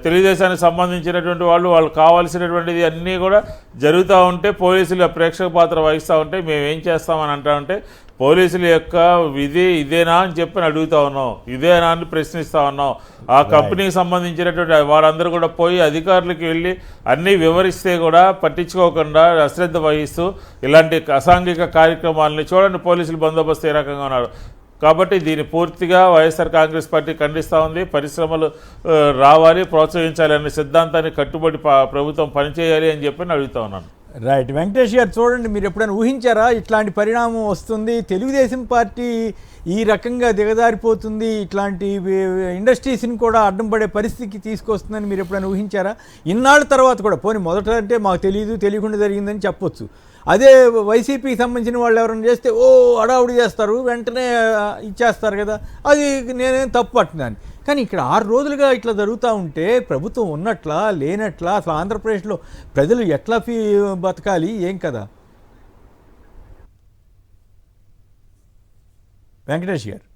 తెలుగుదేశానికి సంబంధించినటువంటి వాళ్ళకు కావాల్సినటువంటిది అన్నీ కూడా జరుగుతూ ఉంటే పోలీసులు ప్రేక్షక పాత్ర వహిస్తూ ఉంటే మేము ఏం చేస్తామని అంటా ఉంటే పోలీసుల యొక్క విధి ఇదేనా అని చెప్పని అడుగుతా ఉన్నాం, ఇదేనా అని ప్రశ్నిస్తూ ఉన్నాం. ఆ కంపెనీకి సంబంధించినటువంటి వాళ్ళందరూ కూడా పోయి అధికారులకు వెళ్ళి అన్నీ వివరిస్తే కూడా పట్టించుకోకుండా అశ్రద్ధ వహిస్తూ ఇలాంటి అసాంఘిక కార్యక్రమాలని చూడండి పోలీసులు బందోబస్తు ఏ రకంగా ఉన్నారు. కాబట్టి దీన్ని పూర్తిగా వైఎస్ఆర్ కాంగ్రెస్ పార్టీ ఖండిస్తూ ఉంది. పరిశ్రమలు రావాలి, ప్రోత్సహించాలి అనే సిద్ధాంతాన్ని కట్టుబడి ప్రభుత్వం పనిచేయాలి అని చెప్పి అడుగుతా ఉన్నాను. రైట్. వెంకటేష్ గారు చూడండి, మీరు ఎప్పుడైనా ఊహించారా ఇట్లాంటి పరిణామం వస్తుంది, తెలుగుదేశం పార్టీ ఈ రకంగా దిగజారిపోతుంది, ఇట్లాంటి ఇండస్ట్రీస్ని కూడా అడ్డం పడే పరిస్థితికి తీసుకొస్తుందని మీరు ఎప్పుడైనా ఊహించారా? ఇన్నాళ్ళ తర్వాత కూడా పోనీ మొదట అంటే మాకు తెలియకుండా జరిగిందని చెప్పొచ్చు. అదే వైసీపీకి సంబంధించిన వాళ్ళు ఎవరైనా చేస్తే అడావుడి చేస్తారు, వెంటనే ఇచ్చేస్తారు కదా, అది నేనేం తప్పు పట్టినాను. కానీ ఇక్కడ 6 రోజులుగా ఇట్లా జరుగుతూ ఉంటే ప్రభుత్వం ఉన్నట్లా లేనట్లా అసలు ఆంధ్రప్రదేశ్లో ప్రజలు ఎట్లా బతకాలి ఏం కదా? వెంకటేష్ గారు.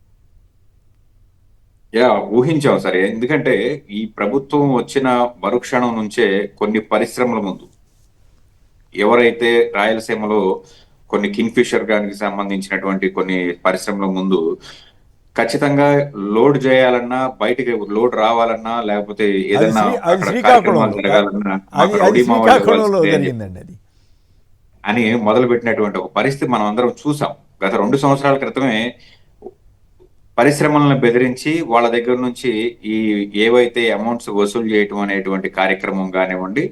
ఊహించాం సరే. ఎందుకంటే ఈ ప్రభుత్వం వచ్చిన మరుక్షణం నుంచే కొన్ని పరిశ్రమల ముందు ఎవరైతే రాయలసీమలో కొన్ని కింగ్ఫిషర్ గానికి సంబంధించినటువంటి కొన్ని పరిశ్రమల ముందు ఖచ్చితంగా లోడ్ చేయాలన్నా, బయటకి లోడ్ రావాలన్నా, లేకపోతే ఏదన్నా జరగాలన్నా అని మొదలు పెట్టినటువంటి ఒక పరిస్థితి మనం అందరం చూసాం. గత 2 సంవత్సరాల క్రితమే పరిశ్రమలను బెదిరించి వాళ్ళ దగ్గర నుంచి ఈ ఏవైతే అమౌంట్స్ వసూలు చేయటం అనేటువంటి కార్యక్రమం కానివ్వండి,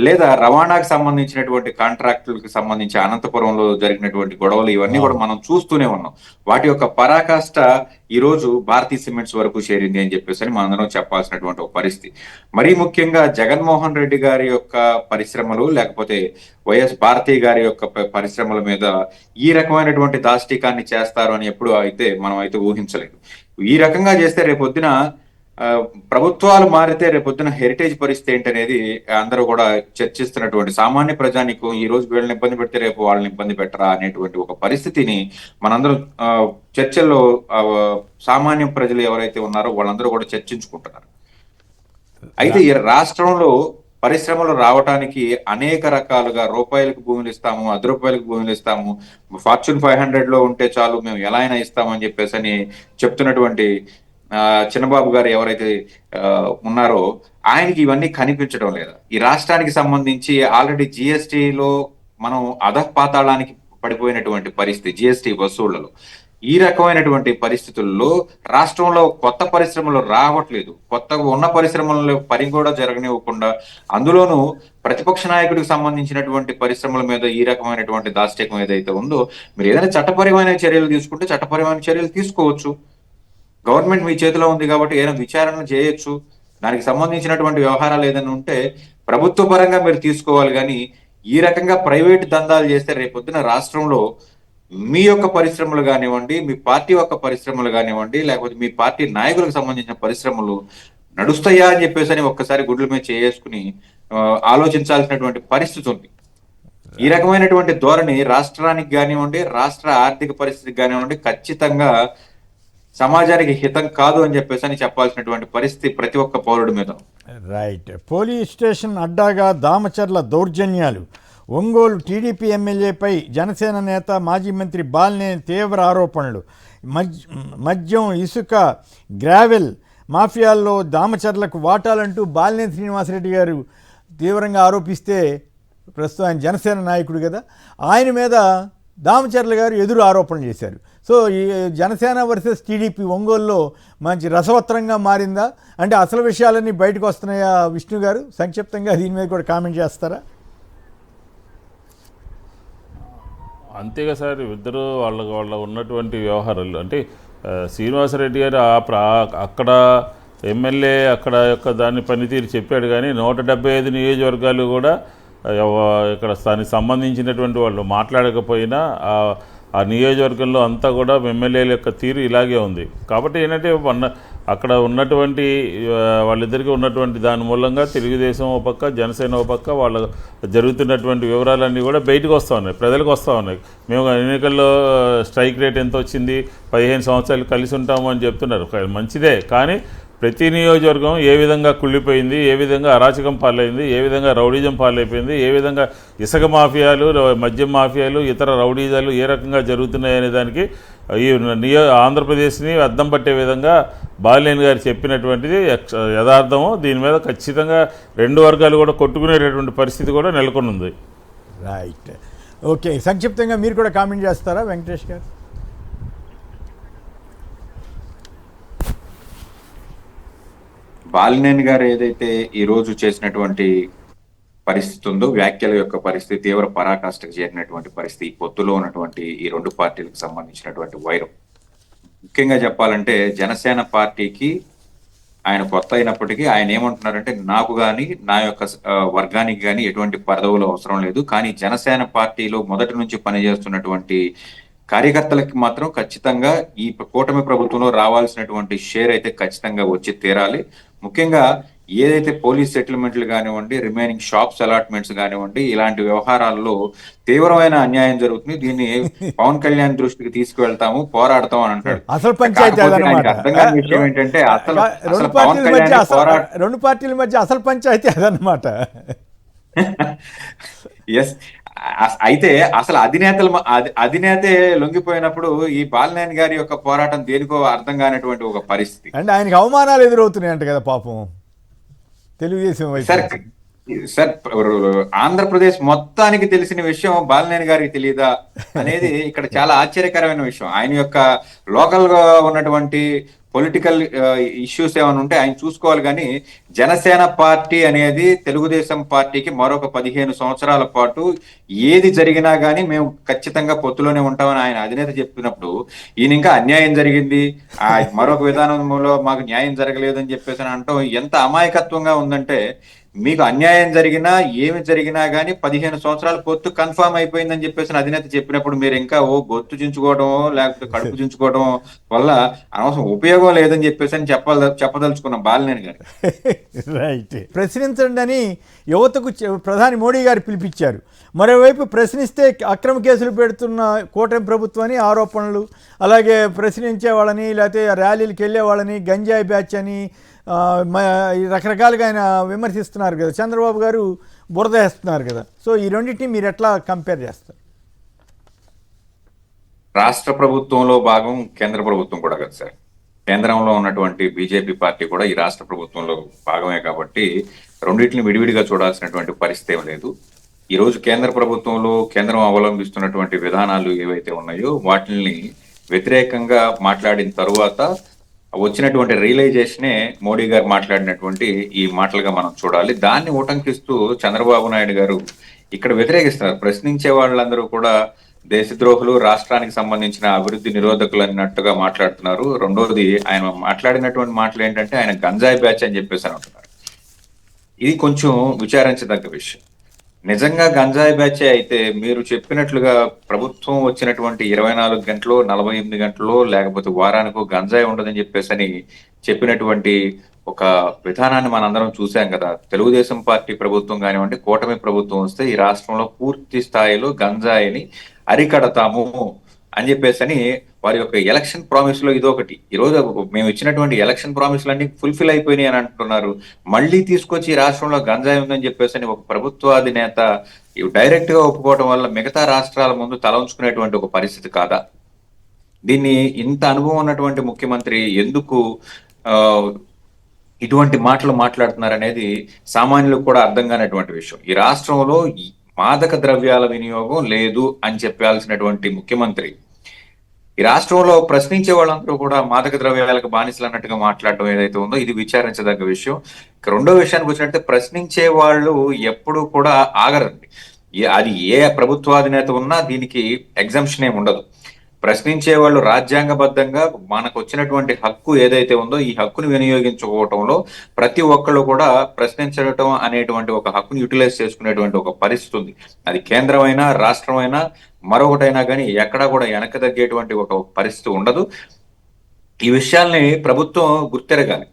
లేదా రవాణాకు సంబంధించినటువంటి కాంట్రాక్టులకు సంబంధించి అనంతపురంలో జరిగినటువంటి గొడవలు ఇవన్నీ కూడా మనం చూస్తూనే ఉన్నాం. వాటి యొక్క పరాకాష్ట ఈ రోజు భారతీయ సిమెంట్స్ వరకు చేరింది అని చెప్పేసి మనందరం చెప్పాల్సినటువంటి ఒక పరిస్థితి. మరీ ముఖ్యంగా జగన్మోహన్ రెడ్డి గారి యొక్క పరిశ్రమలు లేకపోతే వైఎస్ భారతి గారి యొక్క పరిశ్రమల మీద ఈ రకమైనటువంటి దాష్టికాన్ని చేస్తారు అని ఎప్పుడు అయితే మనం అయితే ఊహించలేదు. ఈ రకంగా చేస్తే రేపొద్దున ప్రభుత్వాలు మారితే రేపొద్దున హెరిటేజ్ పరిస్థితి ఏంటనేది అందరూ కూడా చర్చిస్తున్నటువంటి సామాన్య ప్రజానికం ఈ రోజు వీళ్ళని ఇబ్బంది పెడితే రేపు వాళ్ళని ఇబ్బంది పెట్టరా అనేటువంటి ఒక పరిస్థితిని మనందరం చర్చల్లో సామాన్య ప్రజలు ఎవరైతే ఉన్నారో వాళ్ళందరూ కూడా చర్చించుకుంటున్నారు. అయితే ఈ రాష్ట్రంలో పరిశ్రమలు రావడానికి అనేక రకాలుగా రూపాయలకు భూములు ఇస్తాము, ₹10 భూములు ఇస్తాము, ఫార్చ్యూన్ 500 లో ఉంటే చాలు మేము ఎలా అయినా ఇస్తామని చెప్పేసి అని చెప్తున్నటువంటి చిన్నబాబు గారు ఎవరైతే ఉన్నారో ఆయనకి ఇవన్నీ కనిపించడం లేదా? ఈ రాష్ట్రానికి సంబంధించి ఆల్రెడీ జిఎస్టిలో మనం అధపాతాళానికి పడిపోయినటువంటి పరిస్థితి జిఎస్టి వసూళ్లలో. ఈ రకమైనటువంటి పరిస్థితుల్లో రాష్ట్రంలో కొత్త పరిశ్రమలు రావట్లేదు. కొత్తగా ఉన్న పరిశ్రమలలో పని కూడా జరగనివ్వకుండా, అందులోనూ ప్రతిపక్ష నాయకుడికి సంబంధించినటువంటి పరిశ్రమల మీద ఈ రకమైనటువంటి దాష్టికం ఏదైతే ఉందో, మీరు ఏదైనా చట్టపరమైన చర్యలు తీసుకుంటే చట్టపరమైన చర్యలు తీసుకోవచ్చు. గవర్నమెంట్ మీ చేతిలో ఉంది కాబట్టి ఏదైనా విచారణ చేయొచ్చు. దానికి సంబంధించినటువంటి వ్యవహారాలు ఏదైనా ఉంటే ప్రభుత్వ పరంగా మీరు తీసుకోవాలి. కానీ ఈ రకంగా ప్రైవేట్ దందాలు చేస్తే రేపొద్దున రాష్ట్రంలో మీ యొక్క పరిశ్రమలు కానివ్వండి, మీ పార్టీ యొక్క పరిశ్రమలు కానివ్వండి, లేకపోతే మీ పార్టీ నాయకులకు సంబంధించిన పరిశ్రమలు నడుస్తాయా అని చెప్పేసి అని ఒక్కసారి గుడ్ల మీద చేసుకుని ఆలోచించాల్సినటువంటి పరిస్థితి ఉంది. ఈ రకమైనటువంటి ధోరణి రాష్ట్రానికి కానివ్వండి, రాష్ట్ర ఆర్థిక పరిస్థితికి కానివ్వండి ఖచ్చితంగా సమాజానికి హితం కాదు అని చెప్పేసి అని చెప్పాల్సినటువంటి పరిస్థితి ప్రతి ఒక్క పౌరుడి మీద. రైట్. పోలీస్ స్టేషన్ అడ్డాగా దామచర్ల దౌర్జన్యాలు. ఒంగోలు టీడీపీ ఎమ్మెల్యేపై జనసేన నేత మాజీ మంత్రి బాలినేని తీవ్ర ఆరోపణలు. మద్యం, ఇసుక, గ్రావెల్ మాఫియాల్లో దామచర్లకు వాటాలంటూ బాలినేని శ్రీనివాసరెడ్డి గారు తీవ్రంగా ఆరోపిస్తే, ప్రస్తుతం ఆయన జనసేన నాయకుడు కదా, ఆయన మీద దామచర్ల గారు ఎదురు ఆరోపణలు చేశారు. సో ఈ జనసేన వర్సెస్ టీడీపీ ఒంగోలులో మంచి రసవత్రంగా మారిందా? అంటే అసలు విషయాలన్నీ బయటకు వస్తున్నాయా? విష్ణు గారు సంక్షిప్తంగా దీని మీద కూడా కామెంట్ చేస్తారా? అంతేగా సార్, ఇద్దరు వాళ్ళ ఉన్నటువంటి వ్యవహారాలు అంటే శ్రీనివాసరెడ్డి గారు అక్కడ ఎమ్మెల్యే అక్కడ యొక్క దాని పనితీరు చెప్పాడు. కానీ 175 నియోజకవర్గాలు కూడా ఇక్కడ దానికి సంబంధించినటువంటి వాళ్ళు మాట్లాడకపోయినా ఆ నియోజకవర్గంలో అంతా కూడా ఎమ్మెల్యేల యొక్క తీరు ఇలాగే ఉంది. కాబట్టి ఏంటంటే అక్కడ ఉన్నటువంటి వాళ్ళిద్దరికీ ఉన్నటువంటి దాని మూలంగా తెలుగుదేశం ఒక పక్క, జనసేన ఒక పక్క, వాళ్ళ జరుగుతున్నటువంటి వివరాలన్నీ కూడా బయటకు వస్తూ ఉన్నాయి, ప్రజలకు వస్తూ ఉన్నాయి. మేము ఎన్నికల్లో స్ట్రైక్ రేట్ ఎంత వచ్చింది, 15 సంవత్సరాలు కలిసి ఉంటాము అని చెప్తున్నారు. మంచిదే, కానీ ప్రతి నియోజకవర్గం ఏ విధంగా కుళ్ళిపోయింది, ఏ విధంగా అరాచకం పాలైంది, ఏ విధంగా రౌడీజం పాలైపోయింది, ఏ విధంగా ఇసుక మాఫియాలు, మద్యం మాఫియాలు, ఇతర రౌడీజాలు ఏ రకంగా జరుగుతున్నాయి అనే దానికి ఈ ఆంధ్రప్రదేశ్ని అద్దం పట్టే విధంగా బాలినేని గారు చెప్పినటువంటిది యథార్థము. దీని మీద ఖచ్చితంగా రెండు వర్గాలు కూడా కొట్టుకునేటటువంటి పరిస్థితి కూడా నెలకొని ఉంది. రైట్. ఓకే, సంక్షిప్తంగా మీరు కూడా కామెంట్ చేస్తారా వెంకటేష్ గారు? బాలినేని గారు ఏదైతే ఈ రోజు చేసినటువంటి పరిస్థితి ఉందో, వ్యాఖ్యల యొక్క పరిస్థితి తీవ్ర పరాకాష్ఠకు చేరినటువంటి పరిస్థితి, పొత్తులో ఉన్నటువంటి ఈ రెండు పార్టీలకు సంబంధించినటువంటి వైరం. ముఖ్యంగా చెప్పాలంటే జనసేన పార్టీకి ఆయన కొత్త అయినప్పటికీ ఆయన ఏమంటున్నారంటే, నాకు కానీ నా యొక్క వర్గానికి కానీ ఎటువంటి పదవులు అవసరం లేదు, కానీ జనసేన పార్టీలో మొదటి నుంచి పనిచేస్తున్నటువంటి కార్యకర్తలకి మాత్రం ఖచ్చితంగా ఈ కూటమి ప్రభుత్వంలో రావాల్సినటువంటి షేర్ అయితే ఖచ్చితంగా వచ్చి తీరాలి. ముఖ్యంగా ఏదైతే పోలీస్ సెటిల్మెంట్లు కానివ్వండి, రిమైనింగ్ షాప్స్ అలాట్మెంట్స్ కానివ్వండి, ఇలాంటి వ్యవహారాల్లో తీవ్రమైన అన్యాయం జరుగుతుంది. దీన్ని పవన్ కళ్యాణ్ దృష్టికి తీసుకువెళ్తాము, పోరాడతాం అని అంటాడు. అసలు పంచాయతీ అర్థం కాని విషయం ఏంటంటే అసలు పవన్ కళ్యాణ్ రెండు పార్టీల మధ్య అసలు పంచాయతీ అదనమాట. ఎస్, అయితే అసలు అధినేతే లొంగిపోయినప్పుడు ఈ బాలినేని గారి యొక్క పోరాటం దేనికో అర్థం కానటువంటి ఒక పరిస్థితి. అంటే ఆయనకి అవమానాలు ఎదురవుతున్నాయంట కదా పాపం తెలుగుదేశం సార్. ఆంధ్రప్రదేశ్ మొత్తానికి తెలిసిన విషయం బాలినేని గారికి తెలియదా అనేది ఇక్కడ చాలా ఆశ్చర్యకరమైన విషయం. ఆయన యొక్క లోకల్ గా ఉన్నటువంటి పొలిటికల్ ఇష్యూస్ ఏమైనా ఉంటే ఆయన చూసుకోవాలి. కానీ జనసేన పార్టీ అనేది తెలుగుదేశం పార్టీకి మరొక 15 సంవత్సరాల పాటు ఏది జరిగినా కానీ మేము ఖచ్చితంగా పొత్తులోనే ఉంటామని ఆయన అధినేత చెప్పినప్పుడు, ఈయన ఇంకా అన్యాయం జరిగింది, మరొక విధానంలో మాకు న్యాయం జరగలేదు అని చెప్పేసి అంటాం ఎంత అమాయకత్వంగా ఉందంటే, మీకు అన్యాయం జరిగినా ఏమి జరిగినా కానీ 15 సంవత్సరాల పొత్తు కన్ఫర్మ్ అయిపోయిందని చెప్పేసి అధినేత చెప్పినప్పుడు మీరు ఇంకా గొత్తు చించుకోవడం లేకపోతే కడుపు చించుకోవడం వల్ల అనవసరం ఉపయోగం లేదని చెప్పేసి అని చెప్పదలుచుకున్నాం బాలినేని గారు. రైట్. ప్రశ్నించండి అని యువతకు ప్రధాని మోడీ గారు పిలిపించారు. మరోవైపు ప్రశ్నిస్తే అక్రమ కేసులు పెడుతున్న కూటమి ప్రభుత్వాన్ని ఆరోపణలు, అలాగే ప్రశ్నించే వాళ్ళని లేకపోతే ర్యాలీలకు వెళ్ళే వాళ్ళని గంజాయి బ్యాచ్ అని రకరకాలుగా ఆయన విమర్శిస్తున్నారు కదా. చంద్రబాబు గారు బురద వేస్తున్నారు కదా. సో ఈ రెండింటిని మీరు ఎట్లా కంపేర్ చేస్తారు? రాష్ట్ర ప్రభుత్వంలో భాగం కేంద్ర ప్రభుత్వం కూడా కదా సార్. కేంద్రంలో ఉన్నటువంటి బీజేపీ పార్టీ కూడా ఈ రాష్ట్ర ప్రభుత్వంలో భాగమే కాబట్టి రెండింటిని విడివిడిగా చూడాల్సినటువంటి పరిస్థితి ఏం లేదు. ఈ రోజు కేంద్ర ప్రభుత్వంలో కేంద్రం అవలంబిస్తున్నటువంటి విధానాలు ఏవైతే ఉన్నాయో వాటిని వ్యతిరేకంగా మాట్లాడిన తరువాత వచ్చినటువంటి రియలైజేషనే మోడీ గారు మాట్లాడినటువంటి ఈ మాటలుగా మనం చూడాలి. దాన్ని ఉటంకిస్తూ చంద్రబాబు నాయుడు గారు ఇక్కడ వ్యతిరేకిస్తున్నారు. ప్రశ్నించే వాళ్ళందరూ కూడా దేశద్రోహులు, రాష్ట్రానికి సంబంధించిన అభివృద్ధి నిరోధకులు అన్నట్టుగా మాట్లాడుతున్నారు. రెండోది ఆయన మాట్లాడినటువంటి మాటలు ఏంటంటే ఆయన గంజాయి బ్యాచ్ అని చెప్పేసి అని అంటున్నారు. ఇది కొంచెం విచారించదగ్గ విషయం. నిజంగా గంజాయి బ్యాచే అయితే మీరు చెప్పినట్లుగా ప్రభుత్వం వచ్చినటువంటి 24 గంటలు 48 గంటలు లేకపోతే వారానికో గంజాయి ఉండదని చెప్పేసి అని చెప్పినటువంటి ఒక విధానాన్ని మనందరం చూసాం కదా. తెలుగుదేశం పార్టీ ప్రభుత్వం కానివ్వండి, కూటమి ప్రభుత్వం వస్తే ఈ రాష్ట్రంలో పూర్తి స్థాయిలో గంజాయిని అరికడతాము అని చెప్పేసి అని వారి యొక్క ఎలక్షన్ ప్రామిస్ లో ఇదొకటి. ఈరోజు మేము ఇచ్చినటువంటి ఎలక్షన్ ప్రామిస్లన్నీ ఫుల్ఫిల్ అయిపోయినాయి అని అంటున్నారు. మళ్ళీ తీసుకొచ్చి ఈ రాష్ట్రంలో గంజాయి ఉందని చెప్పేసి అని ఒక ప్రభుత్వాధినేత డైరెక్ట్ గా ఒప్పుకోవడం వల్ల మిగతా రాష్ట్రాల ముందు తల ఉంచుకునేటువంటి ఒక పరిస్థితి కాదా? దీన్ని ఇంత అనుభవం ఉన్నటువంటి ముఖ్యమంత్రి ఎందుకు ఇటువంటి మాటలు మాట్లాడుతున్నారు అనేది సామాన్యులకు కూడా అర్థం కానటువంటి విషయం. ఈ రాష్ట్రంలో మాదక ద్రవ్యాల వినియోగం లేదు అని చెప్పాల్సినటువంటి ముఖ్యమంత్రి ఈ రాష్ట్రంలో ప్రశ్నించే వాళ్ళందరూ కూడా మాదక ద్రవ్యాలకు బానిసలు అన్నట్టుగా మాట్లాడడం ఏదైతే ఉందో ఇది విచారించదగ్గ విషయం. రెండో విషయానికి వచ్చినట్టే ప్రశ్నించే వాళ్ళు ఎప్పుడూ కూడా ఆగరండి. అది ఏ ప్రభుత్వాధినేత ఉన్నా దీనికి ఎగ్జంప్షన్ ఏమి ఉండదు. ప్రశ్నించే వాళ్ళు రాజ్యాంగబద్ధంగా మనకు వచ్చినటువంటి హక్కు ఏదైతే ఉందో ఈ హక్కును వినియోగించుకోవటంలో ప్రతి ఒక్కళ్ళు కూడా ప్రశ్నించడం అనేటువంటి ఒక హక్కును యూటిలైజ్ చేసుకునేటువంటి ఒక పరిస్థితి ఉంది. అది కేంద్రమైనా రాష్ట్రమైనా మరొకటైనా కానీ ఎక్కడా కూడా వెనక తగ్గేటువంటి ఒక పరిస్థితి ఉండదు. ఈ విషయాల్ని ప్రభుత్వం గుర్తెరగాలి,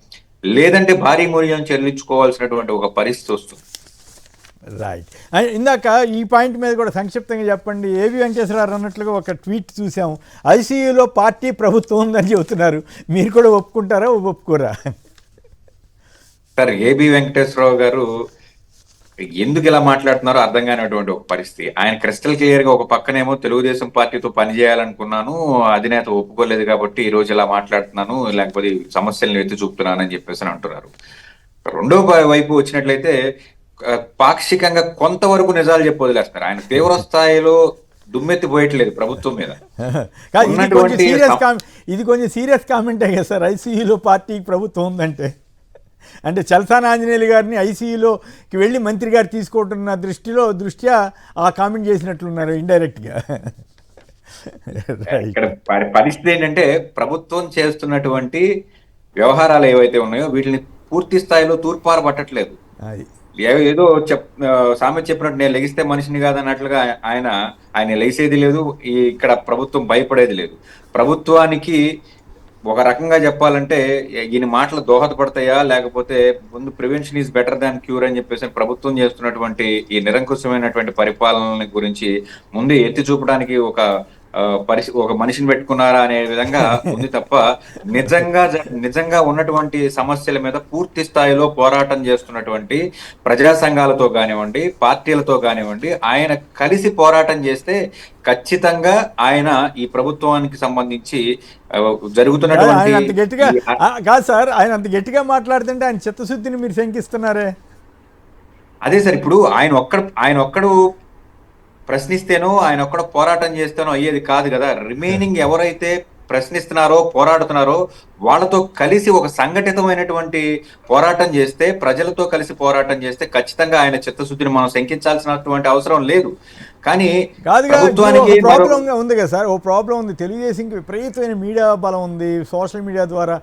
లేదంటే భారీ మూల్యం చెల్లించుకోవాల్సినటువంటి ఒక పరిస్థితి వస్తుంది. రైట్. ఇందాక ఈ పాయింట్ మీద కూడా సంక్షిప్తంగా చెప్పండి. ఏబి వెంకటేశ్వరరావు అన్నట్లుగా ఒక ట్వీట్ చూసాము, ఐసీయూలో పార్టీ ప్రభుత్వం ఉందని చెబుతున్నారు. మీరు కూడా ఒప్పుకుంటారా ఒప్పుకోరా? సార్, ఏబి వెంకటేశ్వరరావు గారు ఎందుకు ఇలా మాట్లాడుతున్నారో అర్థం కానిటువంటి ఒక పరిస్థితి. ఆయన క్రిస్టల్ క్లియర్ గా ఒక పక్కనేమో తెలుగుదేశం పార్టీతో పనిచేయాలనుకున్నాను, అధినేత ఒప్పుకోలేదు కాబట్టి ఈ రోజు ఇలా మాట్లాడుతున్నాను, లేకపోతే సమస్యలను ఎత్తి చూపుతున్నానని చెప్పేసి అంటున్నారు. రెండో వైపు వచ్చినట్లయితే పాక్షికంగా కొంతవరకు నిజాలు చెప్పి వదిలేస్తారు. ఆయన తీవ్ర స్థాయిలో దుమ్మెత్తి పోయట్లేదు ప్రభుత్వం మీద. ఇది కొంచెం సీరియస్ కామెంటే కదా సార్, ఐసీయూలో పార్టీ ప్రభుత్వం ఉందంటే. అంటే చలసాని ఆంజనేయులు గారిని ఐసీయూలోకి వెళ్ళి మంత్రి గారు తీసుకుంటున్న దృష్ట్యా ఆ కామెంట్ చేసినట్లున్నారు ఇండైరెక్ట్గా. ఇక్కడ పరిస్థితి ఏంటంటే ప్రభుత్వం చేస్తున్నటువంటి వ్యవహారాలు ఏవైతే ఉన్నాయో వీటిని పూర్తి స్థాయిలో తూర్పార పట్టట్లేదు. ఏదో సామెత చెప్పినట్టు నేను లెగిస్తే మనిషిని కాదన్నట్లుగా ఆయన లేసేది లేదు. ఇక్కడ ప్రభుత్వం భయపడేది లేదు. ప్రభుత్వానికి ఒక రకంగా చెప్పాలంటే ఈయన మాటలు దోహదపడతాయా, లేకపోతే ముందు prevention is better than cure అని చెప్పేసి ప్రభుత్వం చేస్తున్నటువంటి ఈ నిరంకుశమైనటువంటి పరిపాలన గురించి ముందు ఎత్తి చూపడానికి ఒక మనిషిని పెట్టుకున్నారా అనే విధంగా ఉంది తప్ప నిజంగా ఉన్నటువంటి సమస్యల మీద పూర్తి స్థాయిలో పోరాటం చేస్తున్నటువంటి ప్రజా సంఘాలతో కానివ్వండి, పార్టీలతో కానివ్వండి, ఆయన కలిసి పోరాటం చేస్తే ఖచ్చితంగా ఆయన ఈ ప్రభుత్వానికి సంబంధించి జరుగుతున్నటువంటి అంత గట్టిగా కాదు సార్, ఆయన అంత గట్టిగా మాట్లాడుతుంటే ఆయన చిత్తశుద్ధిని మీరు శంకిస్తున్నారే. అదే సార్, ఇప్పుడు ఆయన ఒక్కడు ప్రశ్నిస్తేనో ఆయన ఒక్కడ పోరాటం చేస్తేనో అయ్యేది కాదు కదా. రిమైనింగ్ ఎవరైతే ప్రశ్నిస్తున్నారో పోరాడుతున్నారో వాళ్ళతో కలిసి ఒక సంఘటితమైనటువంటి పోరాటం చేస్తే, ప్రజలతో కలిసి పోరాటం చేస్తే ఖచ్చితంగా ఆయన చిత్తశుద్ధిని మనం శంకించాల్సినటువంటి అవసరం లేదు. కానీ కాదు ప్రభుత్వానికి ప్రాబ్లం ఉంది కదా సార్, ఓ ప్రాబ్లం ఉంది. తెలుగుదేశంకి విపరీతమైన మీడియా బలం ఉంది, సోషల్ మీడియా ద్వారా.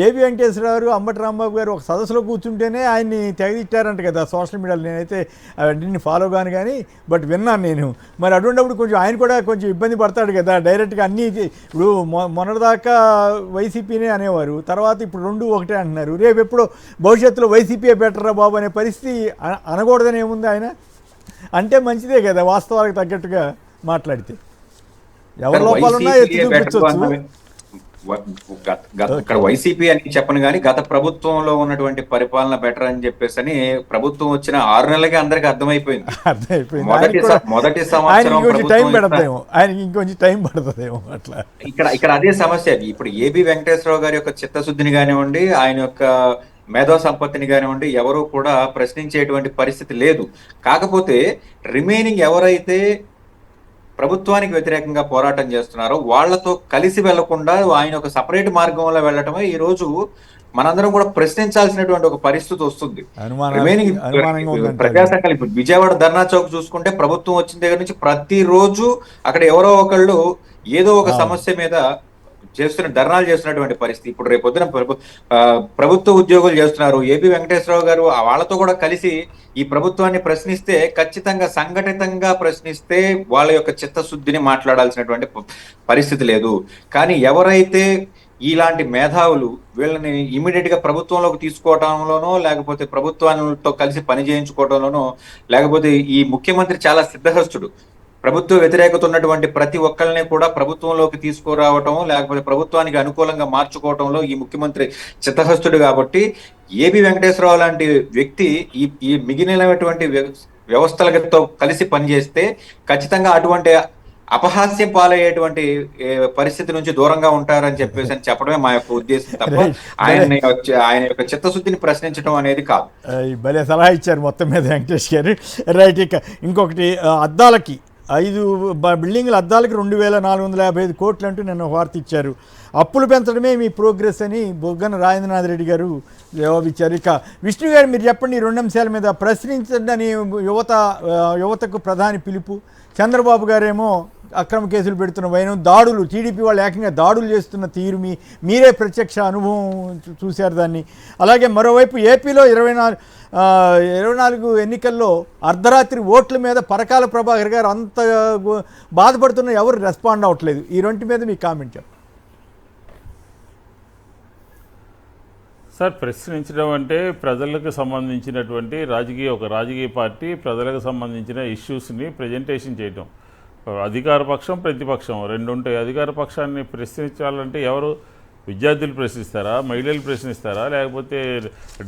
ఏబి వెంకటేశ్వర గారు, అంబటి రాంబాబు గారు ఒక సదస్సులో కూర్చుంటేనే ఆయన్ని తెగదిట్టారంట కదా సోషల్ మీడియాలో. నేనైతే అవన్నీ ఫాలో కాను కానీ బట్ విన్నాను నేను. మరి అటువంటిప్పుడు కొంచెం ఆయన కూడా కొంచెం ఇబ్బంది పడతాడు కదా డైరెక్ట్గా అన్నీ. ఇప్పుడు మొన్నటిదాకా వైసీపీనే అనేవారు, తర్వాత ఇప్పుడు రెండు ఒకటే అంటున్నారు. రేపు ఎప్పుడో భవిష్యత్తులో వైసీపీ బెటరా బాబు అనే పరిస్థితి అనకూడదని ఏముంది ఆయన అంటే? మంచిదే కదా వాస్తవాలకు తగ్గట్టుగా మాట్లాడితే. ఎవరి లోపాలున్నా ఎత్తి చూపించవచ్చు. ఇక్కడ వైసీపీ అని చెప్పను కానీ గత ప్రభుత్వంలో ఉన్నటువంటి పరిపాలన బెటర్ అని చెప్పేసి ప్రభుత్వం వచ్చిన 6 నెలలకి అందరికి అర్థమైపోయింది. మొదటి సంవత్సరం ఆయనకి ఇంకొంచెం టైం పడుతుందేమో అట్లా. ఇక్కడ అదే సమస్య. ఇప్పుడు ఏబి వెంకటేశ్వరరావు గారి యొక్క చిత్తశుద్ధిని కానివ్వండి, ఆయన యొక్క మేధో సంపత్తిని కానివ్వండి, ఎవరు కూడా ప్రశ్నించేటువంటి పరిస్థితి లేదు. కాకపోతే రిమైనింగ్ ఎవరైతే ప్రభుత్వానికి వ్యతిరేకంగా పోరాటం చేస్తున్నారో వాళ్లతో కలిసి వెళ్లకుండా ఆయన ఒక సపరేట్ మార్గంలో వెళ్ళటమే ఈ రోజు మనందరం కూడా ప్రశ్నించాల్సినటువంటి ఒక పరిస్థితి వస్తుంది. రిమైనింగ్ ప్రజా సంఘాలు ఇప్పుడు విజయవాడ ధర్నా చౌక్ చూసుకుంటే ప్రభుత్వం వచ్చిన దగ్గర నుంచి ప్రతిరోజు అక్కడ ఎవరో ఒకళ్ళు ఏదో ఒక సమస్య మీద ధర్నాలు చేస్తున్నటువంటి పరిస్థితి. ఇప్పుడు రేపొద్దున ప్రభుత్వ ఉద్యోగులు చేస్తున్నారు. ఏబి వెంకటేశ్వరరావు గారు వాళ్ళతో కూడా కలిసి ఈ ప్రభుత్వాన్ని ప్రశ్నిస్తే, ఖచ్చితంగా సంఘటితంగా ప్రశ్నిస్తే వాళ్ళ యొక్క చిత్తశుద్ధిని మాట్లాడాల్సినటువంటి పరిస్థితి లేదు. కానీ ఎవరైతే ఇలాంటి మేధావులు వీళ్ళని ఇమీడియట్ గా ప్రభుత్వంలోకి తీసుకోవటంలోనో, లేకపోతే ప్రభుత్వాలతో కలిసి పని చేయించుకోవడంలోనో, లేకపోతే ఈ ముఖ్యమంత్రి చాలా సిద్ధహస్తుడు, ప్రభుత్వ వ్యతిరేకత ఉన్నటువంటి ప్రతి ఒక్కరిని కూడా ప్రభుత్వంలోకి తీసుకురావటం, లేకపోతే ప్రభుత్వానికి అనుకూలంగా మార్చుకోవటంలో ఈ ముఖ్యమంత్రి చిత్తహస్తుడు. కాబట్టి ఏబి వెంకటేశ్వరరావు లాంటి వ్యక్తి ఈ మిగిలినటువంటి వ్యవస్థలతో కలిసి పనిచేస్తే ఖచ్చితంగా అటువంటి అపహాస్యం పాలయ్యేటువంటి పరిస్థితి నుంచి దూరంగా ఉంటారని చెప్పేసి అని చెప్పడమే మా యొక్క ఉద్దేశం తప్ప ఆయన యొక్క చిత్తశుద్ధిని ప్రశ్నించడం అనేది కాదు. భలే సలహా ఇచ్చారు మొత్తం మీద వెంకటేష్ గారు. రైట్. ఇక ఇంకొకటి, అద్దాలకి 5 బిల్డింగ్ల అద్దాలకి 2455 కోట్లు అంటూ నిన్న వార్త ఇచ్చారు. అప్పులు పెంచడమే మీ ప్రోగ్రెస్ అని బొగ్గన రాజేంద్రనాథ్ రెడ్డి గారు జవాబిచ్చారు. ఇక విష్ణు గారు మీరు చెప్పండి, ఈ 2 అంశాల మీద. ప్రశ్నించండి యువతకు ప్రధాని పిలుపు. చంద్రబాబు గారేమో అక్రమ కేసులు పెడుతున్న వైనం, దాడులు, టీడీపీ వాళ్ళు ఏకంగా దాడులు చేస్తున్న తీరు మీరే ప్రత్యక్ష అనుభవం చూశారు దాన్ని. అలాగే మరోవైపు ఏపీలో 24 ఎన్నికల్లో అర్ధరాత్రి ఓట్ల మీద పరకాల ప్రభాకర్ గారు అంత బాధపడుతున్న ఎవరు రెస్పాండ్ అవ్వట్లేదు. ఈ 2 మీద మీ కామెంట్ చెప్పండి సార్. ప్రశ్నించడం అంటే ప్రజలకు సంబంధించినటువంటి రాజకీయ పార్టీ ప్రజలకు సంబంధించిన ఇష్యూస్ని ప్రజెంటేషన్ చేయటం. అధికార పక్షం, ప్రతిపక్షం 2 ఉంటాయి. అధికార పక్షాన్ని ప్రశ్నించాలంటే ఎవరు? విద్యార్థులు ప్రశ్నిస్తారా, మహిళలు ప్రశ్నిస్తారా, లేకపోతే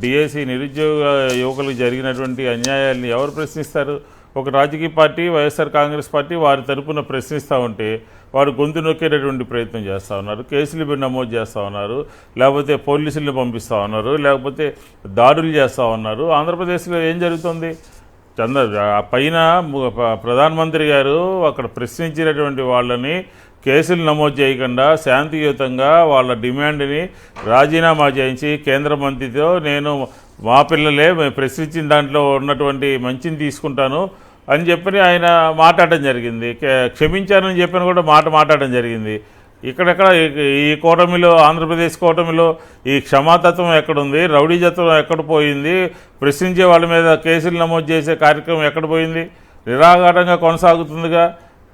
డిఎస్సి నిరుద్యోగ యువకులకు జరిగినటువంటి అన్యాయాన్ని ఎవరు ప్రశ్నిస్తారు? ఒక రాజకీయ పార్టీ, వైఎస్ఆర్ కాంగ్రెస్ పార్టీ వారి తరపున ప్రశ్నిస్తూ ఉంటే వారు గొంతు నొక్కేటటువంటి ప్రయత్నం చేస్తూ ఉన్నారు, కేసులు నమోదు చేస్తూ ఉన్నారు, లేకపోతే పోలీసులను పంపిస్తూ ఉన్నారు, లేకపోతే దాడులు చేస్తూ ఉన్నారు. ఆంధ్రప్రదేశ్లో ఏం జరుగుతుంది? పైన ప్రధానమంత్రి గారు అక్కడ ప్రశ్నించినటువంటి వాళ్ళని కేసులు నమోదు చేయకుండా శాంతియుతంగా వాళ్ళ డిమాండ్ని రాజీనామా చేయించి కేంద్ర మంత్రితో నేను మా పిల్లలే ప్రశ్నించిన దాంట్లో ఉన్నటువంటి మంచిని తీసుకుంటాను అని చెప్పని ఆయన మాట్లాడడం జరిగింది. క్షమించానని చెప్పని కూడా మాట్లాడడం జరిగింది. ఇక్కడెక్కడ ఈ కూటమిలో, ఆంధ్రప్రదేశ్ కూటమిలో ఈ క్షమాతత్వం ఎక్కడుంది? రౌడీజత్వం ఎక్కడ పోయింది? ప్రశ్నించే వాళ్ళ మీద కేసులు నమోదు చేసే కార్యక్రమం ఎక్కడ పోయింది? నిరాఘాటంగా కొనసాగుతుందిగా.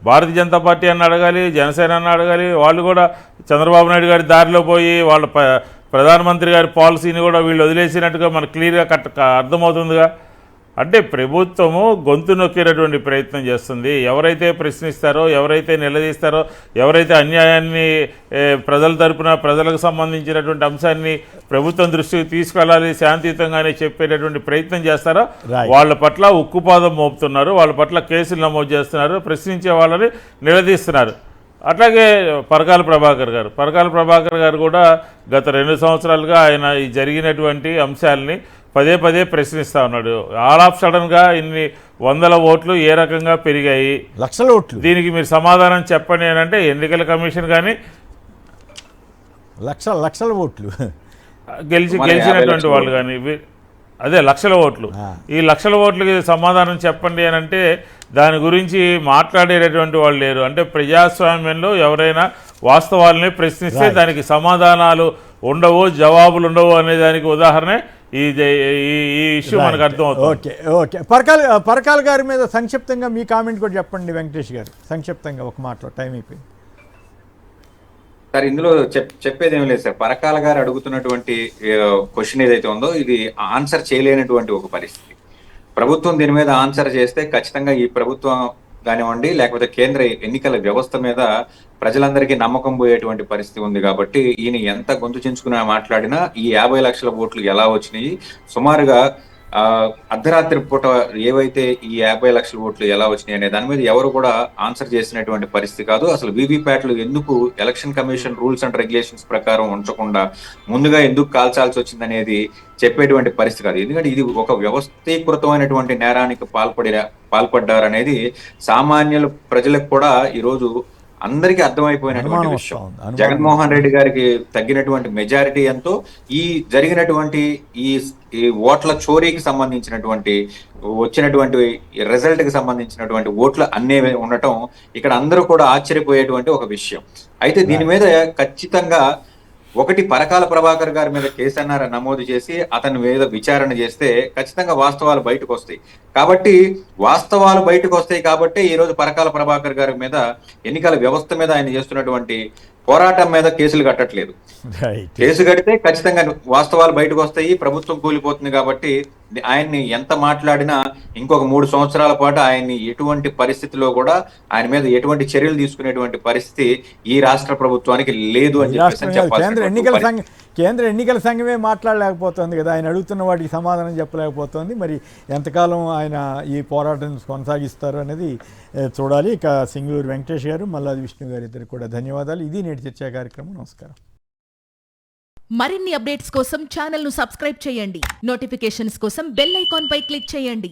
భారతీయ జనతా పార్టీ అని అడగాలి, జనసేన అని అడగాలి. వాళ్ళు కూడా చంద్రబాబు నాయుడు గారి దారిలో పోయి వాళ్ళ ప్రధానమంత్రి గారి పాలసీని కూడా వీళ్ళు వదిలేసినట్టుగా మనకు క్లియర్గా అర్థమవుతుందిగా. అంటే ప్రభుత్వము గొంతు నొక్కేటటువంటి ప్రయత్నం చేస్తుంది. ఎవరైతే ప్రశ్నిస్తారో, ఎవరైతే నిలదీస్తారో, ఎవరైతే అన్యాయాన్ని ప్రజల తరపున ప్రజలకు సంబంధించినటువంటి అంశాన్ని ప్రభుత్వం దృష్టికి తీసుకెళ్ళాలి, శాంతియుతంగానే చెప్పేటటువంటి ప్రయత్నం చేస్తారో వాళ్ళ పట్ల ఉక్కుపాదం మోపుతున్నారు, వాళ్ళ పట్ల కేసులు నమోదు చేస్తున్నారు, ప్రశ్నించే వాళ్ళని నిలదీస్తున్నారు. అట్లాగే పరకాల ప్రభాకర్ గారు కూడా గత 2 సంవత్సరాలుగా ఆయన ఈ జరిగినటువంటి అంశాలని పదే ప్రశ్నిస్తూ ఉన్నాడు. ఆల్ ఆఫ్ సడన్గా ఇన్ని 100 ఓట్లు ఏ రకంగా పెరిగాయి, లక్షల ఓట్లు, దీనికి మీరు సమాధానం చెప్పండి అని అంటే ఎన్నికల కమిషన్ కానీ లక్షల ఓట్లు గెలిచినటువంటి వాళ్ళు కానీ అదే లక్షల ఓట్లు, ఈ లక్షల ఓట్లకి సమాధానం చెప్పండి అని అంటే దాని గురించి మాట్లాడేటటువంటి వాళ్ళు లేరు. అంటే ప్రజాస్వామ్యంలో ఎవరైనా వాస్తవాలని ప్రశ్నిస్తే దానికి సమాధానాలు ఉండవు, జవాబులు ఉండవు అనే దానికి ఉదాహరణ ఈ ఇష్యూ మనకు అర్థమవుతుంది. ఓకే ఓకే, పరకాల గారి మీద సంక్షిప్తంగా మీ కామెంట్ కూడా చెప్పండి వెంకటేష్ గారు, సంక్షిప్తంగా ఒక మాటలో, టైం అయిపోయింది. సార్ ఇందులో చెప్పేది ఏం లేదు సార్. పరకాల గారు అడుగుతున్నటువంటి క్వశ్చన్ ఏదైతే ఉందో ఇది ఆన్సర్ చేయలేనటువంటి ఒక పరిస్థితి. ప్రభుత్వం దీని మీద ఆన్సర్ చేస్తే ఖచ్చితంగా ఈ ప్రభుత్వం కానివ్వండి లేకపోతే కేంద్ర ఎన్నికల వ్యవస్థ మీద ప్రజలందరికీ నమ్మకం పోయేటువంటి పరిస్థితి ఉంది. కాబట్టి ఈయన ఎంత గొంతు చించుకుని మాట్లాడినా ఈ 50 లక్షల ఓట్లు ఎలా వచ్చినాయి, సుమారుగా అర్ధరాత్రి పూట ఏవైతే ఈ 50 లక్షల ఓట్లు ఎలా వచ్చినాయి అనే దాని మీద ఎవరు కూడా ఆన్సర్ చేసినటువంటి పరిస్థితి కాదు. అసలు వీవీప్యాట్లు ఎందుకు election commission rules and regulations ప్రకారం ఉంచకుండా ముందుగా ఎందుకు కాల్చాల్సి వచ్చిందనేది చెప్పేటువంటి పరిస్థితి కాదు. ఎందుకంటే ఇది ఒక వ్యవస్థీకృతమైనటువంటి నేరానికి పాల్పడ్డారనేది సామాన్యుల ప్రజలకు కూడా ఈరోజు అందరికీ అర్థమైపోయినటువంటి విషయం. జగన్మోహన్ రెడ్డి గారికి తగ్గినటువంటి మెజారిటీ ఎంతో, ఈ జరిగినటువంటి ఈ ఓట్ల చోరీకి సంబంధించినటువంటి వచ్చినటువంటి రిజల్ట్ కి సంబంధించినటువంటి ఓట్లు అన్నీ ఉండటం ఇక్కడ అందరూ కూడా ఆశ్చర్యపోయేటువంటి ఒక విషయం. అయితే దీని మీద ఖచ్చితంగా ఒకటి పరకాల ప్రభాకర్ గారి మీద కేసు నమోదు చేసి అతని మీద విచారణ చేస్తే ఖచ్చితంగా వాస్తవాలు బయటకు వస్తాయి. కాబట్టి వాస్తవాలు బయటకు వస్తాయి కాబట్టి ఈ రోజు పరకాల ప్రభాకర్ గారి మీద ఎన్నికల వ్యవస్థ మీద ఆయన చేస్తున్నటువంటి పోరాటం మీద కేసులు కట్టట్లేదు. కేసు కడితే ఖచ్చితంగా వాస్తవాలు బయటకు వస్తాయి, ప్రభుత్వం కూలిపోతుంది. కాబట్టి ఆయన్ని ఎంత మాట్లాడినా ఇంకొక 3 సంవత్సరాల పాటు ఆయన్ని ఎటువంటి పరిస్థితిలో కూడా ఆయన మీద ఎటువంటి చర్యలు తీసుకునేటువంటి పరిస్థితి ఈ రాష్ట్ర ప్రభుత్వానికి లేదు అని చెప్పాలి. కేంద్ర ఎన్నికల సంఘమే మాట్లాడలేకపోతుంది కదా, ఆయన అడుగుతున్న వాటికి సమాధానం చెప్పలేకపోతుంది. మరి ఎంతకాలం ఆయన ఈ పోరాటం కొనసాగిస్తారు అనేది చూడాలి. ఇక సింగళూరు వెంకటేష్ గారు, మల్లాది విష్ణు గారు ఇద్దరు కూడా ధన్యవాదాలు. ఇది నేటి చర్చా కార్యక్రమం. నమస్కారం. మరిన్ని అప్డేట్స్ కోసం ఛానల్ను సబ్స్క్రైబ్ చేయండి. నోటిఫికేషన్స్ కోసం బెల్ ఐకాన్ పై క్లిక్ చేయండి.